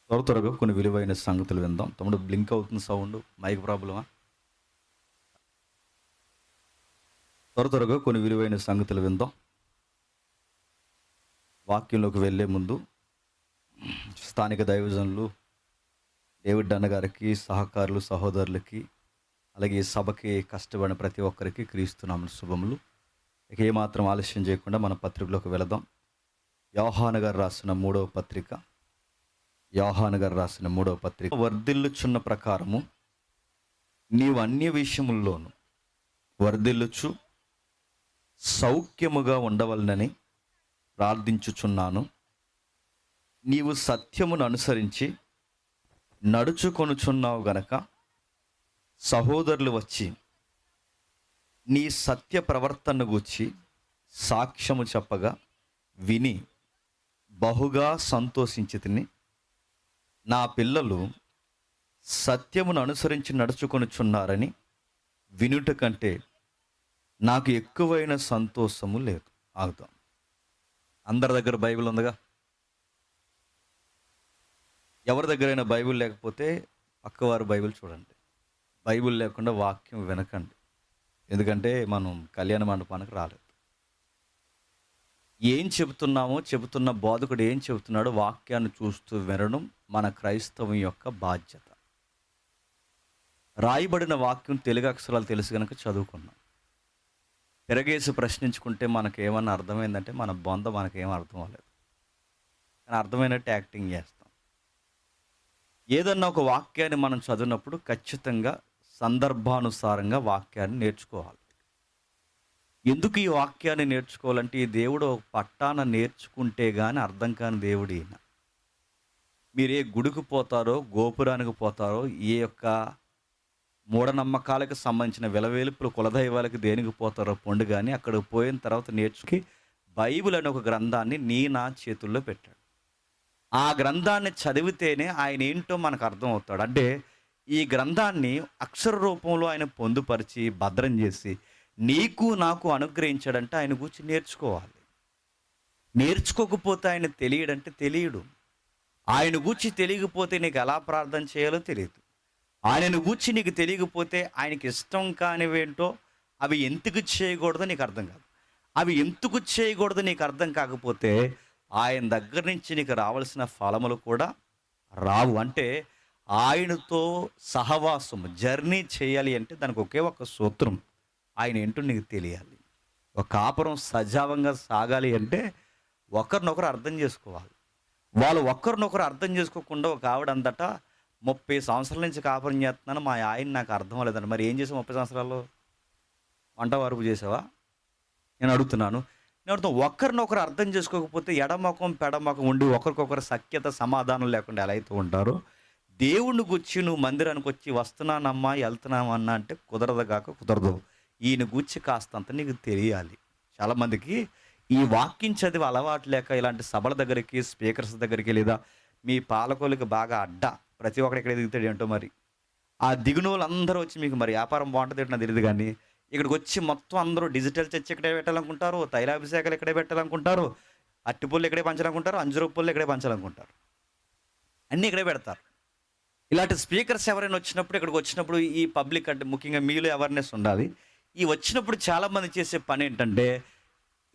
త్వరగా కొన్ని విలువైన సంగతులు విందాం. తమ్ముడు బ్లింక్ అవుతుంది సౌండ్, మైక్ ప్రాబ్లమా? త్వరగా కొన్ని విలువైన సంగతులు విందాం. వాక్యంలోకి వెళ్ళే ముందు స్థానిక దైవజనులు డేవిడ్ అన్నగారికి, సహకారులు, సహోదరులకి, అలాగే ఈ సభకి కష్టపడిన ప్రతి ఒక్కరికి క్రీస్తునామమున శుభములు. ఇక ఏమాత్రం ఆలస్యం చేయకుండా మన పత్రికలోకి వెళదాం. యోహాను గారు రాసిన మూడవ పత్రిక వర్ధిల్లుచున్న ప్రకారము నీవు అన్ని విషయముల్లోనూ వర్ధిల్లుచు సౌఖ్యముగా ఉండవలనని ప్రార్థించుచున్నాను. నీవు సత్యమును అనుసరించి నడుచుకొనుచున్నావు గనక సహోదరులు వచ్చి నీ సత్య ప్రవర్తనను గూర్చి సాక్ష్యము చెప్పగా విని బహుగా సంతోషించితిని. నా పిల్లలు సత్యమును అనుసరించి నడుచుకొనుచున్నారని వినుట కంటే నాకు ఎక్కువైన సంతోషము లేదు. ఆగుతాం. అందరి దగ్గర బైబిల్ ఉందిగా. ఎవరి దగ్గరైనా బైబిల్ లేకపోతే పక్కవారు బైబిల్ చూడండి. బైబిల్ లేకుండా వాక్యం వినకండి. ఎందుకంటే మనం కళ్యాణ మండపానికి రాలేదు. ఏం చెబుతున్న బోధకుడు ఏం చెబుతున్నాడో వాక్యాన్ని చూస్తూ వినడం మన క్రైస్తవం యొక్క బాధ్యత. రాయబడిన వాక్యం తెలుగు అక్షరాలు తెలుసు కనుక చదువుకున్నాం. తిరగేసి ప్రశ్నించుకుంటే మనకు ఏమన్నా అర్థమైందంటే మన బొంద మనకేం అర్థం అవ్వలేదు. కానీ అర్థమైనట్టు యాక్టింగ్ చేస్తాం. ఏదన్నా ఒక వాక్యాన్ని మనం చదివినప్పుడు ఖచ్చితంగా సందర్భానుసారంగా వాక్యాన్ని నేర్చుకోవాలి. ఎందుకు ఈ వాక్యాన్ని నేర్చుకోవాలంటే ఈ దేవుడు పట్టాన నేర్చుకుంటే కానీ అర్థం కాని దేవుడు ఈయన. మీరు ఏ గుడికి పోతారో, గోపురానికి పోతారో, ఏ యొక్క మూఢనమ్మకాలకు సంబంధించిన విలవేలుపులు కులదైవాలకు దేనికి పోతారో పొండు, కానీ అక్కడికి పోయిన తర్వాత నేర్చుకి బైబిల్ అనే ఒక గ్రంథాన్ని నా చేతుల్లో పెట్టాడు. ఆ గ్రంథాన్ని చదివితేనే ఆయన ఏంటో మనకు అర్థం అవుతాడు. అంటే ఈ గ్రంథాన్ని అక్షర రూపంలో ఆయన పొందుపరిచి భద్రం చేసి నీకు నాకు అనుగ్రహించాడంటే ఆయన గురించి నేర్చుకోవాలి. నేర్చుకోకపోతే ఆయన తెలియడంటే తెలియడు. ఆయన గూర్చి తెలియకపోతే నీకు ఎలా ప్రార్థన చేయాలో తెలియదు. ఆయనను గూర్చి నీకు తెలియకపోతే ఆయనకి ఇష్టం కానివేంటో అవి ఎందుకు చేయకూడదో నీకు అర్థం కాదు. అవి ఎందుకు చేయకూడదో నీకు అర్థం కాకపోతే ఆయన దగ్గర నుంచి నీకు రావాల్సిన ఫలములు కూడా రావు. అంటే ఆయనతో సహవాసం జర్నీ చేయాలి అంటే దానికి ఒకే ఒక సూత్రం, ఆయన ఏంటో నీకు తెలియాలి. ఒక కాపురం సజావంగా సాగాలి అంటే ఒకరినొకరు అర్థం చేసుకోవాలి. వాళ్ళు ఒకరినొకరు అర్థం చేసుకోకుండా ఒక ఆవిడ అందట 30 సంవత్సరాల నుంచి కాపురం చేస్తున్నాను, మా ఆయన నాకు అర్థం అవ్వలేదండి. మరి ఏం చేసావు 30 సంవత్సరాల్లో? వంట వరకు చేసావా? నేను అడుగుతున్నాను. ఒకరినొకరు అర్థం చేసుకోకపోతే ఎడమొఖం పెడమొఖం ఉండి ఒకరికొకరు సఖ్యత సమాధానం లేకుండా ఎలా అయితే ఉంటారో, దేవుణ్ణి గుచ్చి నువ్వు మందిరానికి వచ్చి వస్తున్నానమ్మా వెళ్తున్నామన్నా అంటే కుదరదు. ఈయన గుచ్చి కాస్తంత నీకు తెలియాలి. చాలామందికి ఈ వాక్యం చదివి అలవాటు లేక ఇలాంటి సభల దగ్గరికి, స్పీకర్స్ దగ్గరికి, లేదా మీ పాలకోళ్ళకి బాగా ప్రతి ఒక్కరు ఎక్కడ దిగుతాడు ఏంటో మరి. ఆ దిగున వాళ్ళందరూ వచ్చి మీకు మరి వ్యాపారం బాగుంటుంది ఏంటో నాకు తెలియదు, కానీ ఇక్కడికి వచ్చి మొత్తం అందరూ డిజిటల్ చర్చ్ ఇక్కడే పెట్టాలనుకుంటారు, తైలాభిషేకాలు ఇక్కడే పెట్టాలనుకుంటారు, అట్టిపొల్లు ఇక్కడే పంచాలనుకుంటారు, అంజరూపుల్లు ఇక్కడే పంచాలనుకుంటారు, అన్నీ ఇక్కడే పెడతారు. ఇలాంటి స్పీకర్స్ ఎవరైనా వచ్చినప్పుడు, ఇక్కడికి వచ్చినప్పుడు ఈ పబ్లిక్ అంటే ముఖ్యంగా మీలో అవేర్నెస్ ఉండాలి. ఈ వచ్చినప్పుడు చాలామంది చేసే పని ఏంటంటే,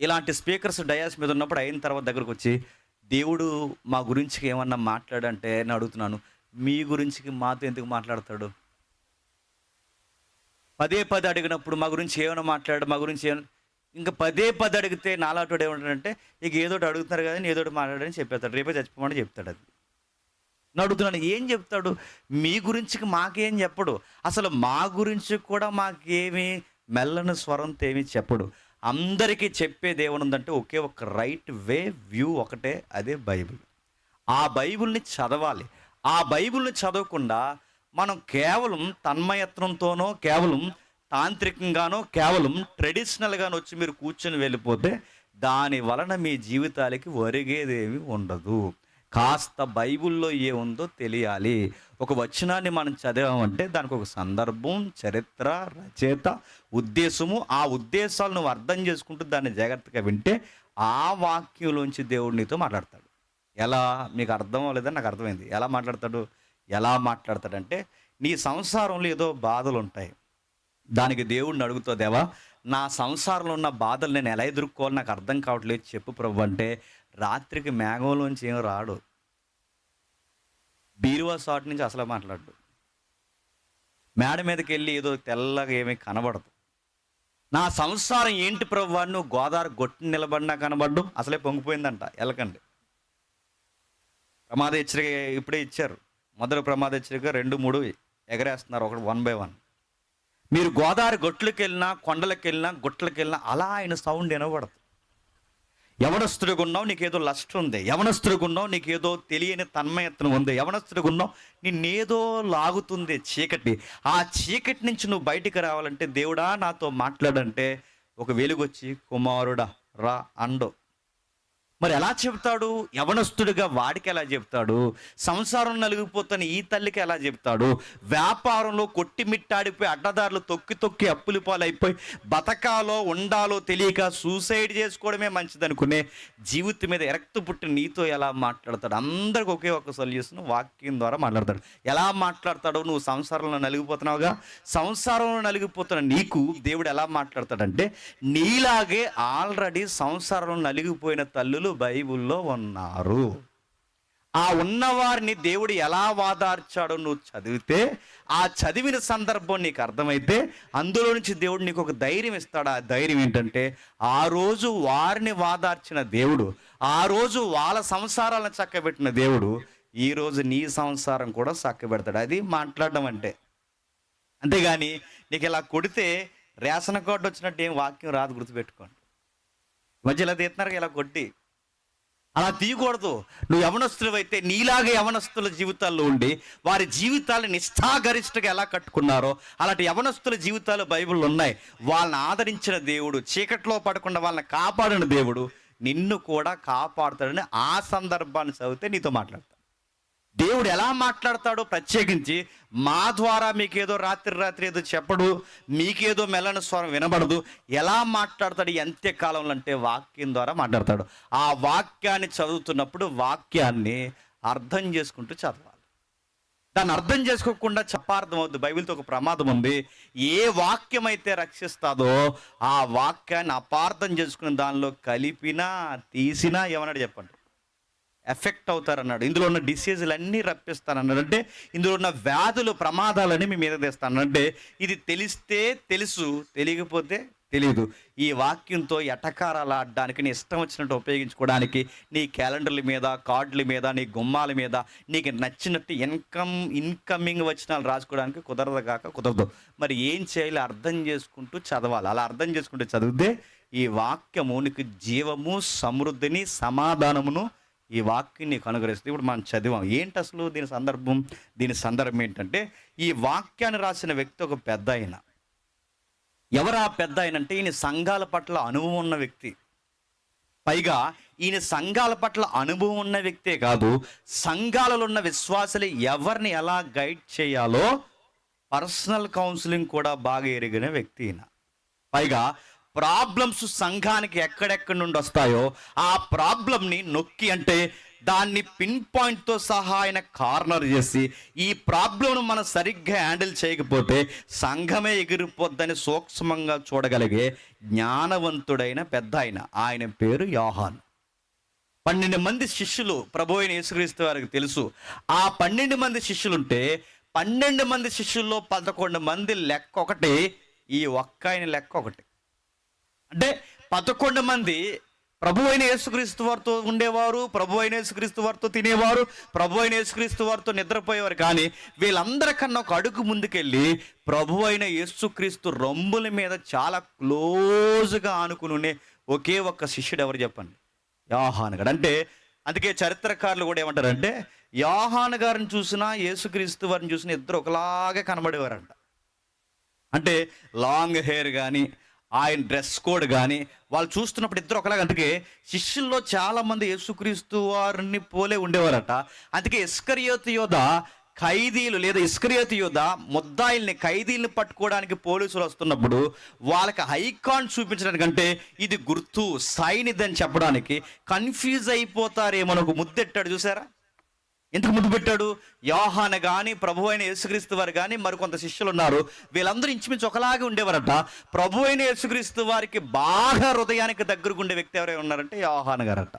ఇలాంటి స్పీకర్స్ డయాస్ మీద ఉన్నప్పుడు అయిన తర్వాత దగ్గరకు వచ్చి దేవుడు మా గురించి ఏమన్నా మాట్లాడంటే నేను అడుగుతున్నాను, మీ గురించి మాతో ఎందుకు మాట్లాడతాడు? పదే అడిగినప్పుడు మా గురించి ఏమైనా మాట్లాడు, మా గురించి ఇంకా పదే అడిగితే నాలాటోడు ఏమంటాడంటే, ఇక ఏదోటి అడుగుతున్నారు కదా ఏదోటి మాట్లాడని చెప్పేస్తాడు. రేపే చచ్చిపోమని చెప్తాడు. అది నేను అడుగుతున్నాను, ఏం చెప్తాడు? మీ గురించి మాకేం చెప్పడు. అసలు మా గురించి కూడా మాకేమీ మెల్లని స్వరంతో ఏమీ చెప్పడు. అందరికీ చెప్పేది ఏమనుందంటే ఒకే ఒక రైట్ వ్యూ ఒకటే, అదే బైబిల్. ఆ బైబిల్ని చదవాలి. ఆ బైబిల్ని చదవకుండా మనం కేవలం తన్మయత్నంతోనో, కేవలం తాంత్రికంగానో, కేవలం ట్రెడిషనల్గానో వచ్చి మీరు కూర్చొని వెళ్ళిపోతే దాని వలన మీ జీవితాలకి ఒరిగేదేమి ఉండదు. కాస్త బైబిల్లో ఏముందో తెలియాలి. ఒక వచనాన్ని మనం చదివామంటే దానికి ఒక సందర్భం, చరిత్ర, రచయిత, ఉద్దేశము, ఆ ఉద్దేశాలు నువ్వు అర్థం చేసుకుంటూ దాన్ని జాగ్రత్తగా వింటే ఆ వాక్యంలోంచి దేవుడు నీతో మాట్లాడతాడు. ఎలా? మీకు అర్థం అవ్వలేదని నాకు అర్థమైంది. ఎలా మాట్లాడతాడు? ఎలా మాట్లాడతాడంటే, నీ సంసారంలో ఏదో బాధలుంటాయి. దానికి దేవుడిని అడుగుతావు, దేవా నా సంసారంలో ఉన్న బాధలు నేను ఎలా ఎదుర్కోవాలో నాకు అర్థం కావట్లేదు చెప్పు ప్రభు అంటే, రాత్రికి మేఘంలోంచి ఏం రాడు. బీరువా సాటు నుంచి అసలే మాట్లాడు. మేడ మీదకెళ్ళి ఏదో తెల్లగా ఏమీ కనబడదు. నా సంసారం ఏంటి ప్రభు అని నువ్వు గోదావరి గొట్టు నిలబడినా కనబడ్డు, అసలే పొంగిపోయిందంట. వెళ్ళకండి. ప్రమాద హెచ్చరిక ఇప్పుడే ఇచ్చారు. మొదటి ప్రమాద హెచ్చరిక 2, 3 ఎగరేస్తున్నారు, ఒకటి 1 by 1. మీరు గోదావరి గొట్లకి వెళ్ళినా, కొండలకి వెళ్ళినా, గుట్లకి వెళ్ళినా అలా ఆయన సౌండ్ వినబడదు. యవనస్తుడిగా ఉన్నావు, నీకేదో లస్ట్ ఉంది. యవనస్తుడిగా ఉన్నావు, నీకేదో తెలియని తన్మయత్నం ఉంది. యవనస్తుడిగా ఉన్నావు, నిన్నేదో లాగుతుంది చీకటి. ఆ చీకటి నుంచి నువ్వు బయటికి రావాలంటే, దేవుడా నాతో మాట్లాడంటే ఒక వెలుగొచ్చి కుమారుడా రా అండో. మరి ఎలా చెప్తాడు? యవనస్తుడిగా వాడికి ఎలా చెప్తాడు? సంసారం నలిగిపోతున్న ఈ తల్లికి ఎలా చెప్తాడు? వ్యాపారంలో కొట్టిమిట్టాడిపోయి అడ్డదారులు తొక్కి తొక్కి అప్పుల పాలైపోయి బతకాలో ఉండాలో తెలియక సూసైడ్ చేసుకోవడమే మంచిదనుకునే జీవితం మీద ఎరక్తు పుట్టి నీతో ఎలా మాట్లాడతాడు? అందరికి ఒకే ఒక సొల్యూషన్ వాక్యం ద్వారా మాట్లాడతాడు. ఎలా మాట్లాడతాడో? నువ్వు సంసారంలో నలిగిపోతున్నావుగా, సంసారంలో నలిగిపోతున్న నీకు దేవుడు ఎలా మాట్లాడతాడంటే, నీలాగే ఆల్రెడీ సంసారంలో నలిగిపోయిన తల్లులు బైబిల్లో ఉన్నారు. ఆ ఉన్నవారిని దేవుడు ఎలా వాదార్చాడో నువ్వు చదివితే, ఆ చదివిన సందర్భం నీకు అర్థమైతే, అందులో నుంచి దేవుడు నీకు ఒక ధైర్యం ఇస్తాడు. ఆ ధైర్యం ఏంటంటే, ఆ రోజు వారిని వాదార్చిన దేవుడు, ఆ రోజు వాళ్ళ సంసారాలను చక్కబెట్టిన దేవుడు ఈరోజు నీ సంసారం కూడా చక్కబెడతాడు. అది మాట్లాడడం అంటే. అంతేగాని నీకు ఇలా కొడితే రేషన్ కార్డు వచ్చినట్టు ఏం వాక్యం రాదు, గుర్తుపెట్టుకోండి. మధ్యలో తీస్తున్నారు ఇలా కొట్టి, అలా తీయకూడదు. నువ్వు యవనస్తులు అయితే నీలాగే యవనస్తుల జీవితాల్లో ఉండి వారి జీవితాలను నిష్ఠాగరిష్టగా ఎలా కట్టుకున్నారో అలాంటి యవనస్తుల జీవితాలు బైబిల్లో ఉన్నాయి. వాళ్ళని ఆదరించిన దేవుడు, చీకట్లో పడకుండా వాళ్ళని కాపాడిన దేవుడు నిన్ను కూడా కాపాడుతాడని ఆ సందర్భాన్ని చదివితే నీతో మాట్లాడతాడు. దేవుడు ఎలా మాట్లాడతాడో ప్రత్యేకించి మా ద్వారా మీకేదో రాత్రి ఏదో చెప్పడు, మీకేదో మెల్లన స్వరం వినబడదు. ఎలా మాట్లాడతాడు అంత్యకాలంలో అంటే వాక్యం ద్వారా మాట్లాడతాడు. ఆ వాక్యాన్ని చదువుతున్నప్పుడు వాక్యాన్ని అర్థం చేసుకుంటూ చదవాలి. దాన్ని అర్థం చేసుకోకుండా చెప్పార్థం అవుతుంది. బైబిల్తో ఒక ప్రమాదం ఉంది. ఏ వాక్యం అయితే రక్షిస్తాదో ఆ వాక్యాన్ని అపార్థం చేసుకుని దానిలో కలిపినా తీసినా ఏమన్నాడు చెప్పండి, ఎఫెక్ట్ అవుతారన్నాడు. ఇందులో ఉన్న డిసీజులు అన్నీ రప్పిస్తానన్నాడు. అంటే ఇందులో ఉన్న వ్యాధులు ప్రమాదాలని మీ మీద తెస్తాను. అంటే ఇది తెలిస్తే తెలుసు, తెలియకపోతే తెలియదు. ఈ వాక్యంతో ఎటకారాలు ఆడడానికి, నీ ఇష్టం వచ్చినట్టు ఉపయోగించుకోవడానికి, నీ క్యాలెండర్ల మీద, కార్డుల మీద, నీ గుమ్మాల మీద నీకు నచ్చినట్టు ఇన్కమింగ్ వచనాలు రాసుకోవడానికి కుదరదు. మరి ఏం చేయాలి? అర్థం చేసుకుంటూ చదవాలి. అలా అర్థం చేసుకుంటూ చదివితే ఈ వాక్యము నీకు జీవము, సమృద్ధిని, సమాధానమును ఈ వాక్యం నీకు అనుగ్రహిస్తుంది. ఇప్పుడు మనం చదివాం. ఏంటి అసలు దీని సందర్భం ఏంటంటే, ఈ వాక్యాన్ని రాసిన వ్యక్తి ఒక పెద్ద ఆయన. ఎవరు ఆ పెద్ద ఆయన అంటే, ఈయన సంఘాల పట్ల అనుభవం ఉన్న వ్యక్తి. పైగా ఈయన సంఘాల పట్ల అనుభవం ఉన్న వ్యక్తే కాదు, సంఘాలలో ఉన్న విశ్వాసులు ఎవరిని ఎలా గైడ్ చేయాలో పర్సనల్ కౌన్సిలింగ్ కూడా బాగా ఎరిగిన వ్యక్తి ఈయన. పైగా ప్రాబ్లమ్స్ సంఘానికి ఎక్కడెక్కడి నుండి వస్తాయో ఆ ప్రాబ్లంని నొక్కి, అంటే దాన్ని పిన్ పాయింట్తో సహా ఆయన కార్నర్ చేసి, ఈ ప్రాబ్లంను మనం సరిగ్గా హ్యాండిల్ చేయకపోతే సంఘమే ఎగిరిపోద్దని సూక్ష్మంగా చూడగలిగే జ్ఞానవంతుడైన పెద్ద ఆయన పేరు యోహాను. 12 మంది శిష్యులు ప్రభు అయిన యేసుక్రీస్తు వారికి తెలుసు. ఆ 12 మంది శిష్యులుంటే 12 మంది శిష్యుల్లో 11 మంది లెక్క ఒకటి, ఈ ఒక్క ఆయన లెక్క ఒకటి. అంటే 11 మంది ప్రభు అయిన యేసుక్రీస్తు వారితో ఉండేవారు, ప్రభు అయిన యేసుక్రీస్తు వారితో తినేవారు, ప్రభు అయిన యేసుక్రీస్తు వారితో నిద్రపోయేవారు. కానీ వీళ్ళందరికన్నా ఒక అడుగు ముందుకెళ్ళి ప్రభు అయిన యేసుక్రీస్తు రొమ్ముల మీద చాలా క్లోజ్గా ఆనుకుని ఒకే ఒక్క శిష్యుడు ఎవరు చెప్పండి? యోహాను గారు. అంటే అందుకే చరిత్రకారులు కూడా ఏమంటారంటే, యోహాను గారిని చూసినా యేసుక్రీస్తు వారిని చూసినా ఇద్దరు ఒకలాగే కనబడేవారంట. అంటే లాంగ్ హెయిర్ కానీ, ఆయన డ్రెస్ కోడ్ కానీ వాళ్ళు చూస్తున్నప్పుడు ఇద్దరు ఒకలాగా. అందుకే శిష్యుల్లో చాలామంది యేసుక్రీస్తు వారిని పోలే ఉండేవారట. అందుకే ఇస్కరియోతు యోధ ఖైదీలు లేదా ఇస్కరియోతు యూద ముద్దాయిల్ని ఖైదీల్ని పట్టుకోవడానికి పోలీసులు వస్తున్నప్పుడు వాళ్ళకి ఐకాన్ చూపించడానికంటే ఇది గుర్తు సైన్ ఇదని చెప్పడానికి కన్ఫ్యూజ్ అయిపోతారేమో ఒక ముద్దెట్టాడు చూసారా. ఎందుకు ముద్దు పెట్టాడు? యోహాను కానీ ప్రభు అయిన యేసుక్రీస్తు వారు కానీ మరికొంత శిష్యులు ఉన్నారు, వీళ్ళందరూ ఇంచుమించు ఒకలాగే ఉండేవారట. ప్రభు అయిన యేసుక్రీస్తు వారికి బాగా హృదయానికి దగ్గరకు ఉండే వ్యక్తి ఎవరైనా ఉన్నారంటే యోహాను గారట.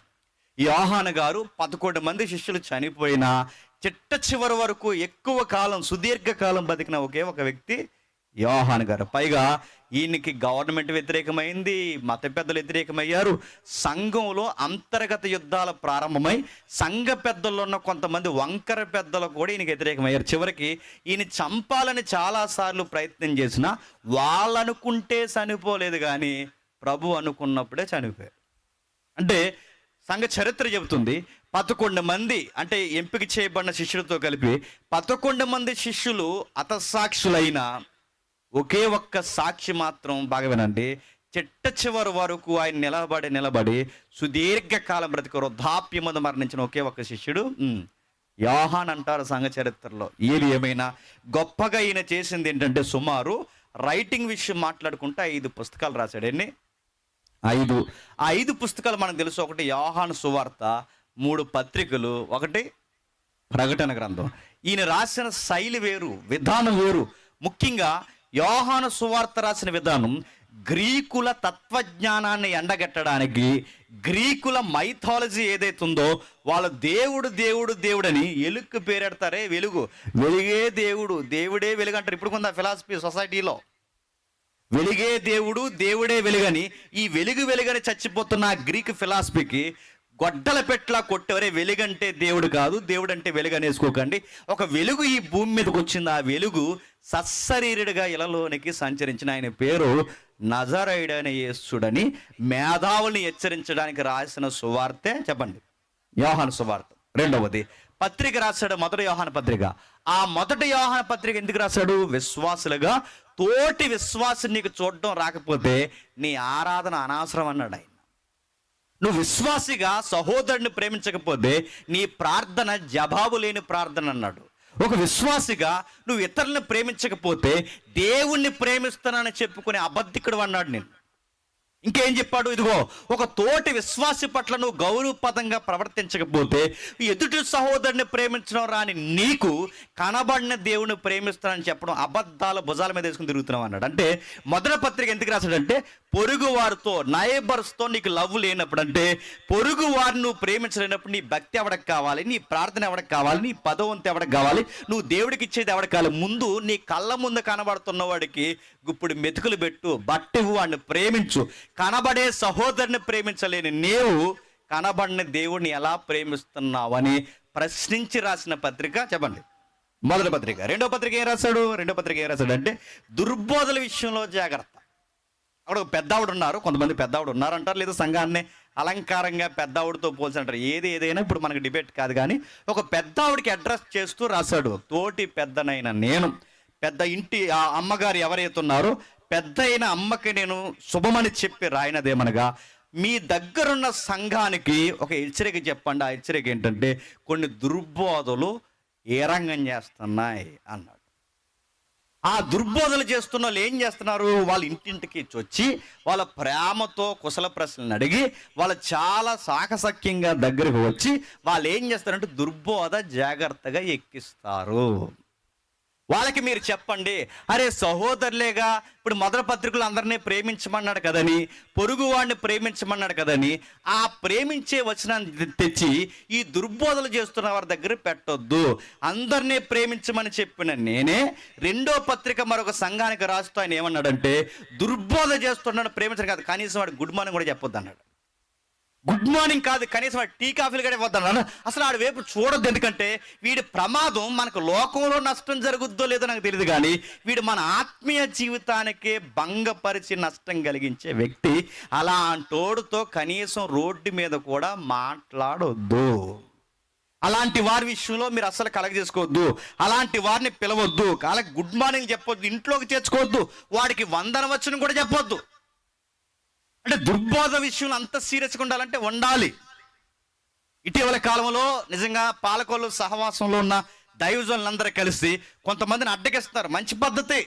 యోహాను గారు 11 మంది శిష్యులు చనిపోయినా చిట్ట చివరి వరకు ఎక్కువ కాలం సుదీర్ఘకాలం బతికిన ఒకే ఒక వ్యక్తి యోహాను గారు. పైగా ఈయనకి గవర్నమెంట్ వ్యతిరేకమైంది, మత పెద్దలు వ్యతిరేకమయ్యారు, సంఘంలో అంతర్గత యుద్ధాలు ప్రారంభమై సంఘ పెద్దల్లో ఉన్న కొంతమంది వంకర పెద్దలు కూడా ఈయనకి వ్యతిరేకమయ్యారు. చివరికి ఈయన చంపాలని చాలాసార్లు ప్రయత్నం చేసినా వాళ్ళనుకుంటే చనిపోలేదు, కానీ ప్రభు అనుకున్నప్పుడే చనిపోయారు. అంటే సంఘ చరిత్ర చెబుతుంది 11 మంది అంటే ఎంపిక చేయబడిన శిష్యులతో కలిపి 11 మంది శిష్యులు హతసాక్షులైన ఒకే ఒక్క సాక్షి మాత్రం బాగా వినండి, చిట్ట చివరి వరకు ఆయన నిలబడి సుదీర్ఘకాలం బ్రతికి వృద్ధాప్యమందు మరణించిన ఒకే ఒక్క శిష్యుడు యోహాన్ అంటారు సంఘ చరిత్రలో. ఏది ఏమైనా గొప్పగా ఈయన చేసింది ఏంటంటే సుమారు రైటింగ్ విషయం మాట్లాడుకుంటే 5 పుస్తకాలు రాశాడు. ఎన్ని? 5. ఆ 5 పుస్తకాలు మనకు తెలుసు. ఒకటి యోహాను సువార్త, 3 పత్రికలు, ఒకటి ప్రకటన గ్రంథం. ఈయన రాసిన శైలి వేరు, విధానం వేరు. ముఖ్యంగా యోహాను సువార్త రాసిన విధానం గ్రీకుల తత్వజ్ఞానాన్ని ఎండగట్టడానికి, గ్రీకుల మైథాలజీ ఏదైతుందో వాళ్ళ దేవుడు దేవుడు దేవుడని ఎలుక్కు పేరెడతారే, వెలుగు, వెలుగే దేవుడు, దేవుడే వెలుగు అంటారు. ఇప్పుడు కొంత ఫిలాసఫీ సొసైటీలో వెలుగే దేవుడు దేవుడే వెలుగని, ఈ వెలుగని చచ్చిపోతున్న గ్రీక్ ఫిలాసఫీకి గొడ్డల పెట్లా కొట్టేవరే వెలుగంటే దేవుడు కాదు, దేవుడు అంటే వెలుగు అనేసుకోకండి. ఒక వెలుగు ఈ భూమి మీదకి వచ్చింది. ఆ వెలుగు సశరీరుడిగా ఇలలోనికి సంచరించిన ఆయన పేరు నజరేయుడైన యేసుడని మేధావుల్ని హెచ్చరించడానికి రాసిన సువార్తే చెప్పండి యోహాను సువార్త. రెండవది పత్రిక రాశాడు, మొదటి యోహాను పత్రిక. ఆ మొదటి యోహాను పత్రిక ఎందుకు రాశాడు? విశ్వాసులుగా తోటి విశ్వాసం నీకు చూడడం రాకపోతే నీ ఆరాధన అనవసరం అన్నాడు ఆయన. నువ్వు విశ్వాసిగా సహోదరుని ప్రేమించకపోతే నీ ప్రార్థన జవాబు లేని ప్రార్థన అన్నాడు. ఒక విశ్వాసిగా నువ్వు ఇతరులను ప్రేమించకపోతే దేవుణ్ణి ప్రేమిస్తానని చెప్పుకునే అబద్ధికుడు అన్నాడు నేను. ఇంకేం చెప్పాడు? ఇదిగో ఒక తోటి విశ్వాసి పట్ల నువ్వు గౌరవపదంగా ప్రవర్తించకపోతే ఎదుటి సహోదరుని ప్రేమించడం రాని నీకు కనబడిన దేవుని ప్రేమిస్తానని చెప్పడం అబద్ధాల భుజాల మీద వేసుకుని తిరుగుతున్నావు అన్నాడు. అంటే మొదటి పత్రిక ఎందుకు రాశాడంటే పొరుగు వారితో నైబర్స్తో నీకు లవ్ లేనప్పుడు, అంటే పొరుగు వారిని నువ్వు ప్రేమించలేనప్పుడు నీ భక్తి ఎవరికి కావాలి, నీ ప్రార్థన ఎవరికి కావాలి, నీ పదవంతి ఎవరికి కావాలి, నువ్వు దేవుడికి ఇచ్చేది ఎవరికి కావాలి? ముందు నీ కళ్ళ ముందు కనబడుతున్న వాడికి గుప్పుడు మెతుకులు పెట్టు, బట్టివు, వాడిని ప్రేమించు. కనబడే సహోదరుని ప్రేమించలేని నీవు కనబడిన దేవుడిని ఎలా ప్రేమిస్తున్నావని ప్రశ్నించి రాసిన పత్రిక చెప్పండి మొదటి పత్రిక. రెండో పత్రిక ఏం రాశాడు అంటే దుర్బోధల విషయంలో జాగ్రత్త. అక్కడ ఒక పెద్దావిడ ఉన్నారు, కొంతమంది పెద్దావిడ ఉన్నారంటారు, లేదా సంఘాన్ని అలంకారంగా పెద్దావిడితో పోల్చి అంటారు. ఏదైనా ఇప్పుడు మనకు డిబేట్ కాదు, కానీ ఒక పెద్దావిడికి అడ్రస్ చేస్తూ రాశాడు, తోటి పెద్దనైన నేను. పెద్ద ఇంటి ఆ అమ్మగారు ఎవరైతే ఉన్నారో పెద్ద అయిన అమ్మకి నేను శుభమని చెప్పి రాయినదేమనగా, మీ దగ్గరున్న సంఘానికి ఒక హెచ్చరిక చెప్పండి. ఆ హెచ్చరిక ఏంటంటే కొన్ని దుర్బోధలు ఏరంగం చేస్తున్నాయి అన్నాడు. ఆ దుర్బోధలు చేస్తున్న వాళ్ళు ఏం చేస్తున్నారు? వాళ్ళ ఇంటింటికి వచ్చి వాళ్ళ ప్రేమతో కుశల ప్రశ్నలు అడిగి వాళ్ళు చాలా సాహసక్యంగా దగ్గరకు వచ్చి వాళ్ళు ఏం చేస్తారంటే దుర్బోధ జాగ్రత్తగా ఎక్కిస్తారు. వాళ్ళకి మీరు చెప్పండి, అరే సహోదరులేగా, ఇప్పుడు మొదటి పత్రికలు అందరినీ ప్రేమించమన్నాడు కదని, పొరుగు వాడిని ప్రేమించమన్నాడు కదని, ఆ ప్రేమించే వచనాన్ని తెచ్చి ఈ దుర్బోధలు చేస్తున్న వారి దగ్గర పెట్టొద్దు. అందరినీ ప్రేమించమని చెప్పిన నేనే రెండో పత్రిక మరొక సంఘానికి రాస్తూ ఆయన ఏమన్నాడంటే, దుర్బోధ చేస్తున్నాడు ప్రేమించడం కాదు, కనీసం వాడు గుడ్ మార్నింగ్ కూడా చెప్పొద్దు అన్నాడు. గుడ్ మార్నింగ్ కాదు, కనీసం వాడు టీ కాఫీలు కూడా ఇవ్వద్దన్నాడు. అసలు ఆడి వైపు చూడొద్దు, ఎందుకంటే వీడి ప్రమాదం మనకు లోకంలో నష్టం జరుగుద్దో లేదో నాకు తెలియదు, కానీ వీడు మన ఆత్మీయ జీవితానికే భంగపరిచి నష్టం కలిగించే వ్యక్తి. అలాంటోడుతో కనీసం రోడ్డు మీద కూడా మాట్లాడొద్దు. అలాంటి వారి విషయంలో మీరు అసలు కలగజేసుకోవద్దు, అలాంటి వారిని పిలవద్దు, వాళ్ళకి గుడ్ మార్నింగ్ చెప్పొద్దు, ఇంట్లోకి చేర్చుకోవద్దు, వాడికి వందన వచనం కూడా చెప్పొద్దు. అంటే దుర్బోధ విషయంలో అంత సీరియస్గా ఉండాలంటే ఉండాలి. ఇటీవల కాలంలో నిజంగా పాలకొల్లు సహవాసంలో ఉన్న దైవజనులందరూ కలిసి కొంతమందిని అడ్డగిస్తారు. మంచి పద్ధతి,